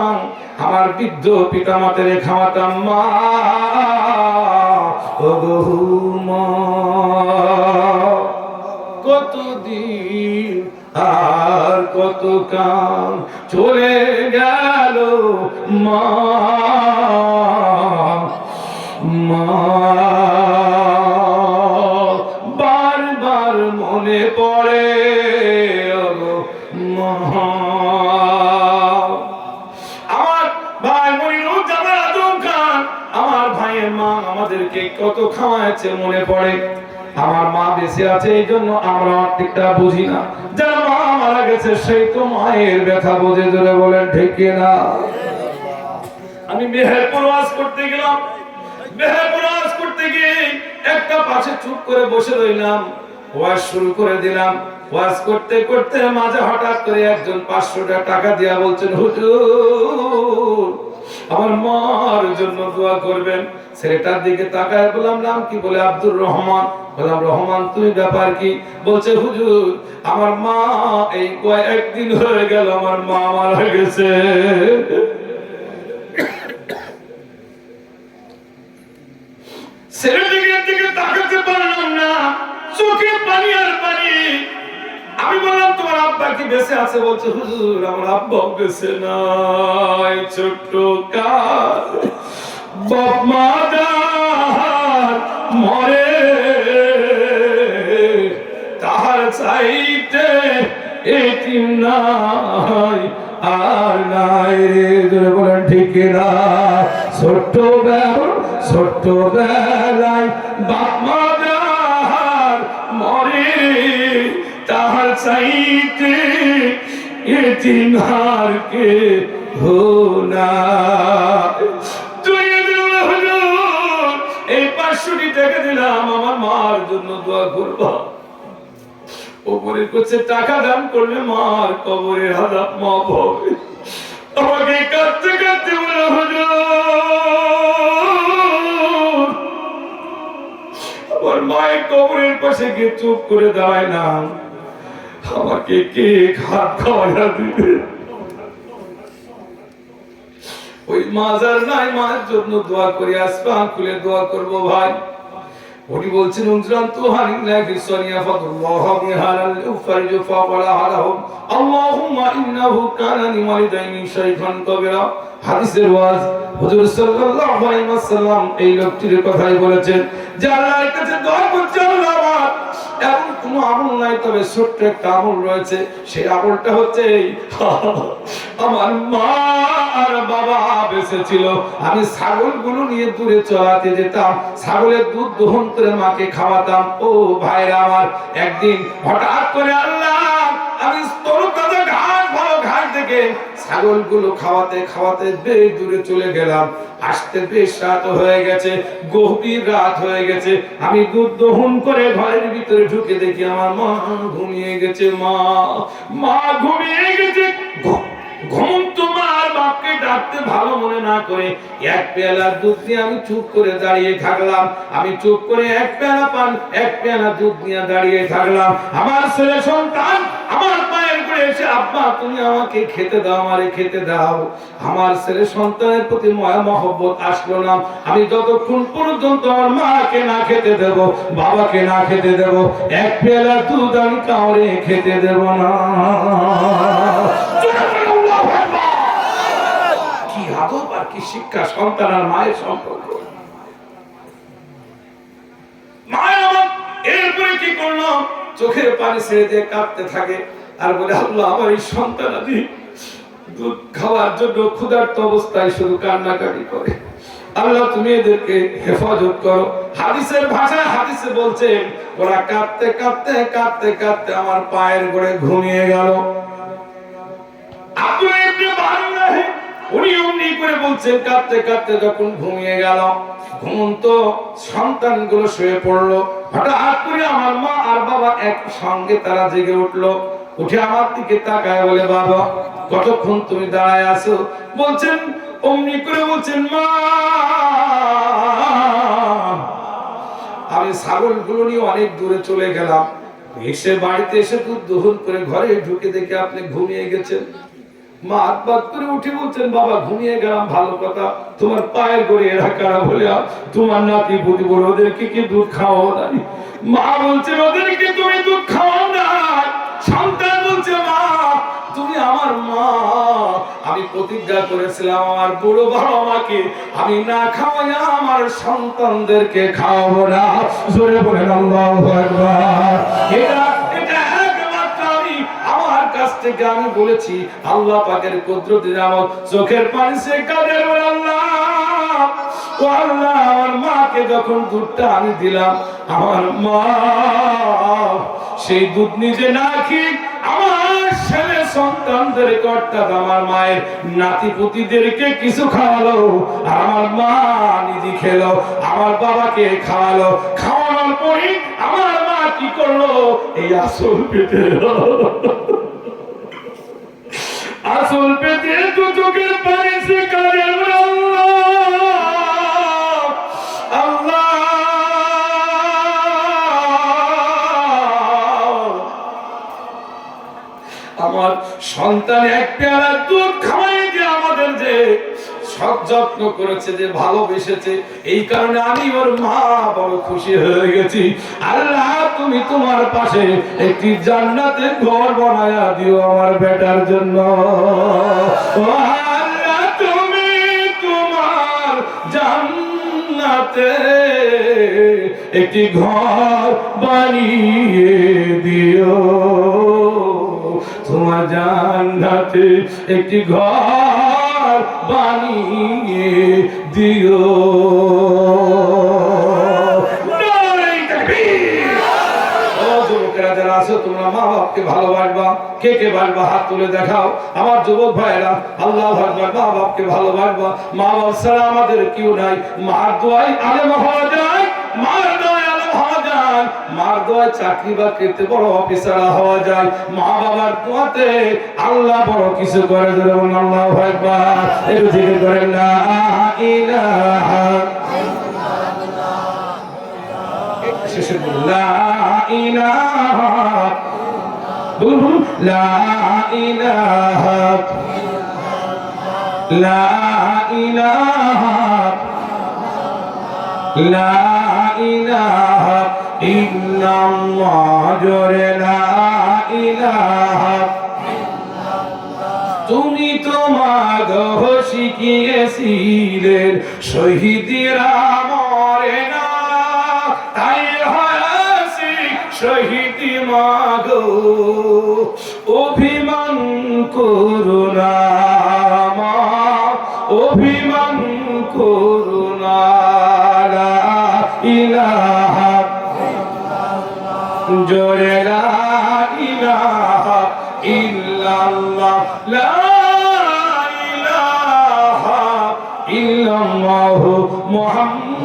আমার বৃদ্ধ পিতা মাতারে খাওয়াতাম। মা ও গো মা, কতদিন আর কত কাল চলে গেল মা, মা বারবার মনে পড়ে মা। আমার ভাই মনিরুজ্জামান আজম খান, আমার ভাইয়ের মা আমাদেরকে কত খাওয়াইছে মনে পড়ে। আমার মা বেঁচে আছে এই জন্য আমরা ঠিকটা বুঝি না, যারা মা মারা গেছে সেই তো মায়ের ব্যথা বোঝে। জোরে বলেন ঠিক কিনা? আমি মেহেরপুর ওয়াজ করতে গেলাম, মেহেরপুর ওয়াজ করতে গিয়ে একটা পাশে চুপ করে বসে রইলাম, ওয়াজ শুরু করে দিলাম। ওয়াজ করতে করতে মাঝে হঠাৎ করে একজন 500 টাকা দিয়া বলছেন, হুজুর আমার মার জন্য দোয়া করবেন। ছেলেটার দিকে তাকায় বললাম, নাম কি? বলে আব্দুর রহমান। বললাম, রহমান তুমি ব্যাপার কি? বলছে, হুজুর আমার মা এই কয়েকদিন হয়ে গেল আমার মা মারা গেছে। ছেলেটির দিকে তাকাতে পারলাম না, চোখে পানি আর পানি। আমি বললাম, তোমার আব্বা কি বেঁচে আছে? বলছে, হুজুর আমার আব্বা বেঁচে নাই, ছোট্ট কাল বাপ মা মরে তাহার চাইতে এতিম নাই আর নাই রে। জোরে বলেন ঠিক কিনা? ছোট্টবেলায় বাপ মা মরে তাহার চাইতে এতিম আর কে হো না। এই 500 টাকা দিলাম আমার মার জন্য দোয়া করবা। ওপরে করছে, টাকা দান করলে মার কবরের আযাব মাফ হবে। আমাকে কাঁদতে কাঁদতে বলে, হুজুর আমার মায়ের কবরের পাশে গিয়ে চুপ করে দাঁড়ায় না, আমাকে কে ভাত খাওয়াইয়া দিবে? ওই মাজার নাই, মায়ের জন্য দোয়া করি, আসমান খুলে দোয়া করবো ভাই। উনি বলছেন, উনজরান তুহারিল্লাহি সানিয়া ফাদুল্লাহ বিহালাল উফারিজু ফাওয়ালা হালাহুম আল্লাহুম্মা ইন্নাহু কানা লিওয়ালিদাইনি শাইখান কবিরা। হাদিসের ওয়াজ হুজুর সাল্লাল্লাহু আলাইহি ওয়াসাল্লাম এই লোকটির কথাই বলেছেন যে আল্লাহর কাছে দোয়া করতে, আল্লাহ এমন কোনো আমল নাই, তবে ছোট্ট একটা আমল রয়েছে। সেই আমলটা হচ্ছে আমার মা আর বাবা বেঁচে ছিল, আমি ছাগলগুলো নিয়ে দূরে চড়াতে যেতাম, ছাগলের দুধ দহন করে মাকে খাওয়াতাম। ও ভাইরা আমার, একদিন হঠাৎ করে আল্লাহ আমি তরতাজা ঘাস থেকে ছাগলগুলো খাওয়াতে খাওয়াতে বেশ দূরে চলে গেলাম। আসতে বেশ রাত হয়ে গেছে, গভীর রাত হয়ে গেছে। আমি দুধ দহন করে ঘরের ভিতরে ঢুকে দেখি আমার মা ঘুমিয়ে গেছে। মা ঘুমিয়ে গেছে। ঘুমন্ত মা আর বাপকে ডাকতে ভালো মনে না করে এক পেয়ালা দুধ নিয়ে আমি চুপ করে দাঁড়িয়ে থাকলাম। আমি চুপ করে এক পেয়ালা দুধ নিয়ে দাঁড়িয়ে থাকলাম। আমার ছেলে সন্তান আমার পায়ের উপরে এসে, আব্বা তুমি আমাকে খেতে দাও, আমারে খেতে দাও। আমার ছেলে সন্তানের প্রতি মায়া মহব্বত আসলো না। আমি যতক্ষণ পর্যন্ত আমার মাকে না খেতে দেব, বাবাকে না খেতে দেব, এক পেয়ালা দুধ আমি কাউরে খেতে দেব না। কি আদব আর কি শিক্ষা সন্তান আর মায়ের সম্পর্ক। মায়ের আমার এরপরে কি করলো, চোখের পানি ছেড়ে দিয়ে কাঁদতে থাকে আর বলে, আল্লাহ আমার এই সন্তানাদি দুধ খাওয়ার জন্য ক্ষুধার্ত অবস্থায় শুধু কান্নাকাটি করে, আল্লাহ তুমি এদেরকে হেফাজত করো। হাদিসের ভাষায় হাদিসে বলছে ওরা কাঁদতে কাঁদতে কাঁদতে কাঁদতে আমার পায়ের গোড়ে ঘুমিয়ে গেল। উনি অমনি করে বলছেন, কাঁদতে কাঁদতে যখন ঘুমিয়ে গেল, ঘুমন্ত সন্তানগুলো শুয়ে পড়লো। হঠাৎ করে আমার মা আর বাবা এক সঙ্গে তারা জেগে উঠলো। উঠে আমার দিকে তাকায় বলে, বাবা কতক্ষণ তুমি দাঁড়ায় আছো? বলছেন অমনি করে বলছেন, মা আমি ছাগলগুলো নিয়ে অনেক দূরে চলে গেলাম, এসে বাড়িতে এসে দুধ দহন করে ঘরে ঢুকে দেখে আপনি ঘুমিয়ে গেছেন। মা হাত করে উঠে বলছেন, বাবা ঘুমিয়ে গেলাম ভালো কথা, তোমার পায়ের গড়ে এরা কারা? বলে তোমার নাতি বুদ্ধি বলে ওদেরকে কি দুধ খাওয়াও না? মা বলছেন, ওদেরকে তুমি দুধ খাওয়াও না? সন্তান বলছে, মা তুমি আমার মা, আমি প্রতিজ্ঞা করেছিলাম আমার বুড়ো বাবা মাকে আমি না খাওয়াইয়া আমার সন্তানদেরকে খাওয়াবো না। জোরে বলেন আল্লাহু আকবার। থেকে আমি বলেছি আল্লাহ পাকের কুদরতের নামত, চোখের পানি সে কাঁদে, আল্লাহ ও আল্লাহ আমার মাকে যখন দুধটা আমি দিলাম, আমার মা সেই দুধ নিজে না খেয়ে আমার ছেলে সন্তানদেরকে অর্থাৎ আমার মায়ের নাতিপুতিদেরকে কিছু খাওয়ালো, আর আমার মা নিজে খেলো, আমার বাবাকে খাওয়ালো। খাওয়ানোর পরে আমার মা কি করলো, এই আসল পেটে আসল পেটে দু চোখের পানি সে কাঁদে, আল্লাহ আমার সন্তান এক পেয়ালা দুধ খাওয়াই দিয়ে আমাদের যে সব যত্ন করেছে, যে ভালোবেসেছে, এই কারণে আমি ওর মা বড় খুশি হয়ে গেছি। আল্লাহ তুমি তোমার পাশে একটি জান্নাতে ঘর বানায়া দিও আমার বেটার জন্য। আল্লাহ তুমি তোমার জান্নাতে একটি ঘর বানিয়ে দিও, তোমার জান্নাতে একটি ঘর বানিয়ে দিও। যারা আছো তোমরা মা বাপকে ভালোবাসবা। কে কে বাসবা হাত তুলে দেখাও আমার যুবক ভাইরা। আল্লাহু আকবার। মা বাপকে ভালোবাসবা। মা বাপ ছাড়া আমাদের কেউ নাই। মার দোয়ায় আলেম হওয়া যায়, মার দোয়ায় আলেম হওয়া যায়, মার দোয়ায় চাকরি বাকরিতে বড় অফিসার হওয়া যায়, মা বাবার দোয়াতে আল্লাহ বড় কিছু করে দেন। আল্লাহু আকবার। একটু জিকির করেন লা ইলাহা লা ইলাহা বলুন লা ইলাহা লা ইলাহা লা ইলাহা ইল্লাল্লাহ। জোরে লা ইলাহা। তুমি তোমার শিখিয়েছিলেন শহীদরা মরে না, তাই হাসি শহীদ মাগো অভিমান করুণা, মা অভিমান করুণা। লা ইলাহা জোরে লা ইলাহা ইল্লাল্লাহ। লা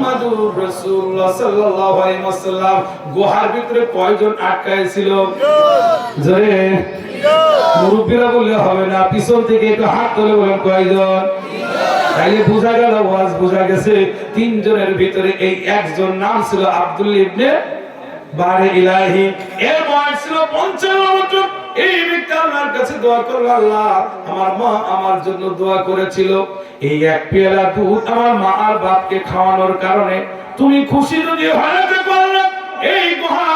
মুহাম্মাদুর রাসূলুল্লাহ সাল্লাল্লাহু আলাইহি ওয়াসাল্লাম গুহার ভিতরে কয়জন আটকায় ছিল? জোরে মুরব্বিরা বললে হবে না, পিছন থেকে একটু হাত তুলে বলেন কয়জন? তাইলে বোঝা গেল, ওয়াজ বোঝা গেছে। তিনজনের ভিতরে এই একজন নাম ছিল আব্দুল্লাহ ইবনে বারে ইলাহি, এর বয়স ছিল 55 বছর। এই ব্যক্তি আল্লাহর কাছে দোয়া করলো, আল্লাহ আমার মা আমার জন্য দোয়া করেছিল, এই এক পেয়ালা দুধ আমার মা আর বাপকে খাওয়ানোর কারণে তুমি খুশি যদি হয়ে থাকো আল্লাহ, এই গুহা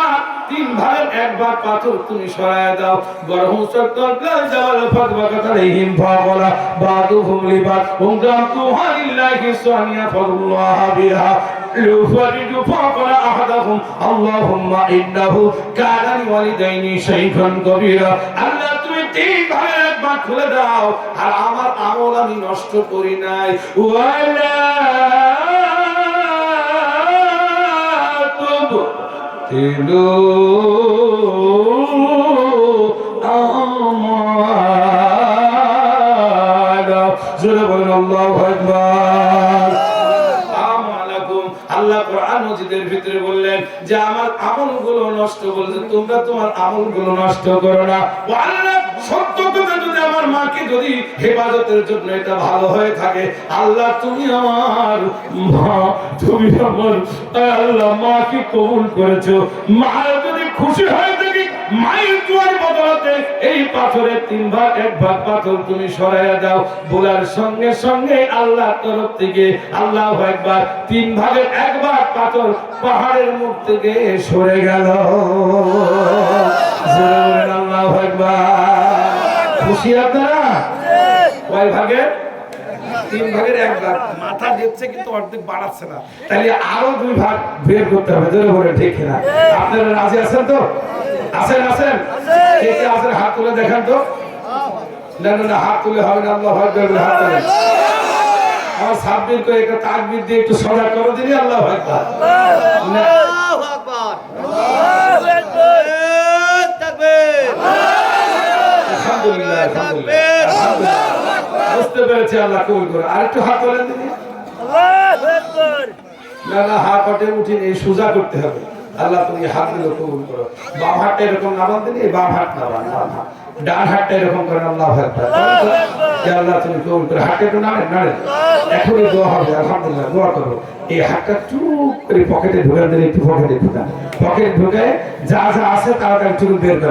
3 ভাগের 1 ভাগ পাথর তুমি সরায় দাও। গরম সত্তরকাল জাওয়াল ফাতওয়া কাতারিহিম ফাওয়ালা বাদুহুম লিবাদ উমরাম তুহালিল্লাহি সানিয়া ফাদুল্লাহ বিহা লুফারিদু ফাওয়ালা আহাদাহুম আল্লাহুম্মা ইন্নাহু কানা লিওয়ালিদাইনি শাইখান কবীরা। আল্লাহ তুমি 3 ভাগের 1 ভাগ খুলে দাও, আর আমার আমল আমি নষ্ট করি নাই। ওয়ালা তুব তিলু আমালা। জোরে বলেন আল্লাহু আকবার। আল্লাহ কোরআন মজিদের ভিতরে বললেন যে আমার আমলগুলো নষ্ট বলছে, তোমরা তোমার আমলগুলো নষ্ট করো না। ও আল্লাহ, সত্য কথা, যদি আমার মাকে যদি হেফাজতের জন্য এটা ভালো হয়ে থাকে, আল্লাহ তুমি আমার মা, তুমি আমার আল্লাহ মাকে কবুল করেছো। মা যদি খুশি হয়ে থাকে, মায়ের দোয়ার বদলাতে এই পাথরের 3 ভাগ 1 ভাগ পাথর তুমি সরাইয়া দাও। বলার সঙ্গে সঙ্গে আল্লাহর তরফ থেকে আল্লাহু আকবার 3 ভাগের 1 ভাগ পাথর পাহাড়ের মুখ থেকে সরে গেল। আল্লাহু আকবার। খুশি আপনারা? কয় ভাগের? 3 ভাগের 1 ভাগ। মাথা দিচ্ছে কিন্তু অর্ধেক বাড়াচ্ছে না, তাহলে আরো 2 ভাগ বের করতে হবে। জোরে বলে ঠিক না? আপনারা রাজি আছেন তো? আছেন? আছেন? কে কে আছেন? হাত তুলে দেখান তো। না না না, হাত তুলে হবে না। আল্লাহু আকবার, হাত তুলে। আমার সাব্বির করে একটা তাকবীর দিয়ে একটু সজাগ করে দিন। আল্লাহু আকবার, আল্লাহু আকবার, আল্লাহু আকবার, তাকবীর, আলহামদুলিল্লাহ, আলহামদুলিল্লাহ। বুঝতে পেরেছি, আল্লাহ কবুল করে। আরেকটু হাত তোলেন দিন। আল্লাহু আকবার। না না, হাত ওঠে উঠে এই সোজা করতে হবে। আল্লাহ তুমি হাতগুলো কবুল করো। বাম হাতটা এরকম নামান দিন, বাম হাত নামান, ডান হাতটা এরকম করেন। আল্লাহু আকবার। আল্লাহ তুমি কবুল করো। হাতটা একটু নাড়েন, নাড়েন। এখনই দোয়া হবে। আলহামদুলিল্লাহ, দোয়া করো। এই হাতটা চুপ করে পকেটে ঢুকান দিন, একটু পকেটে ঢুকান। পকেটে ঢুকে যা যা আছে তাড়াতাড়ি চুল বের করেন।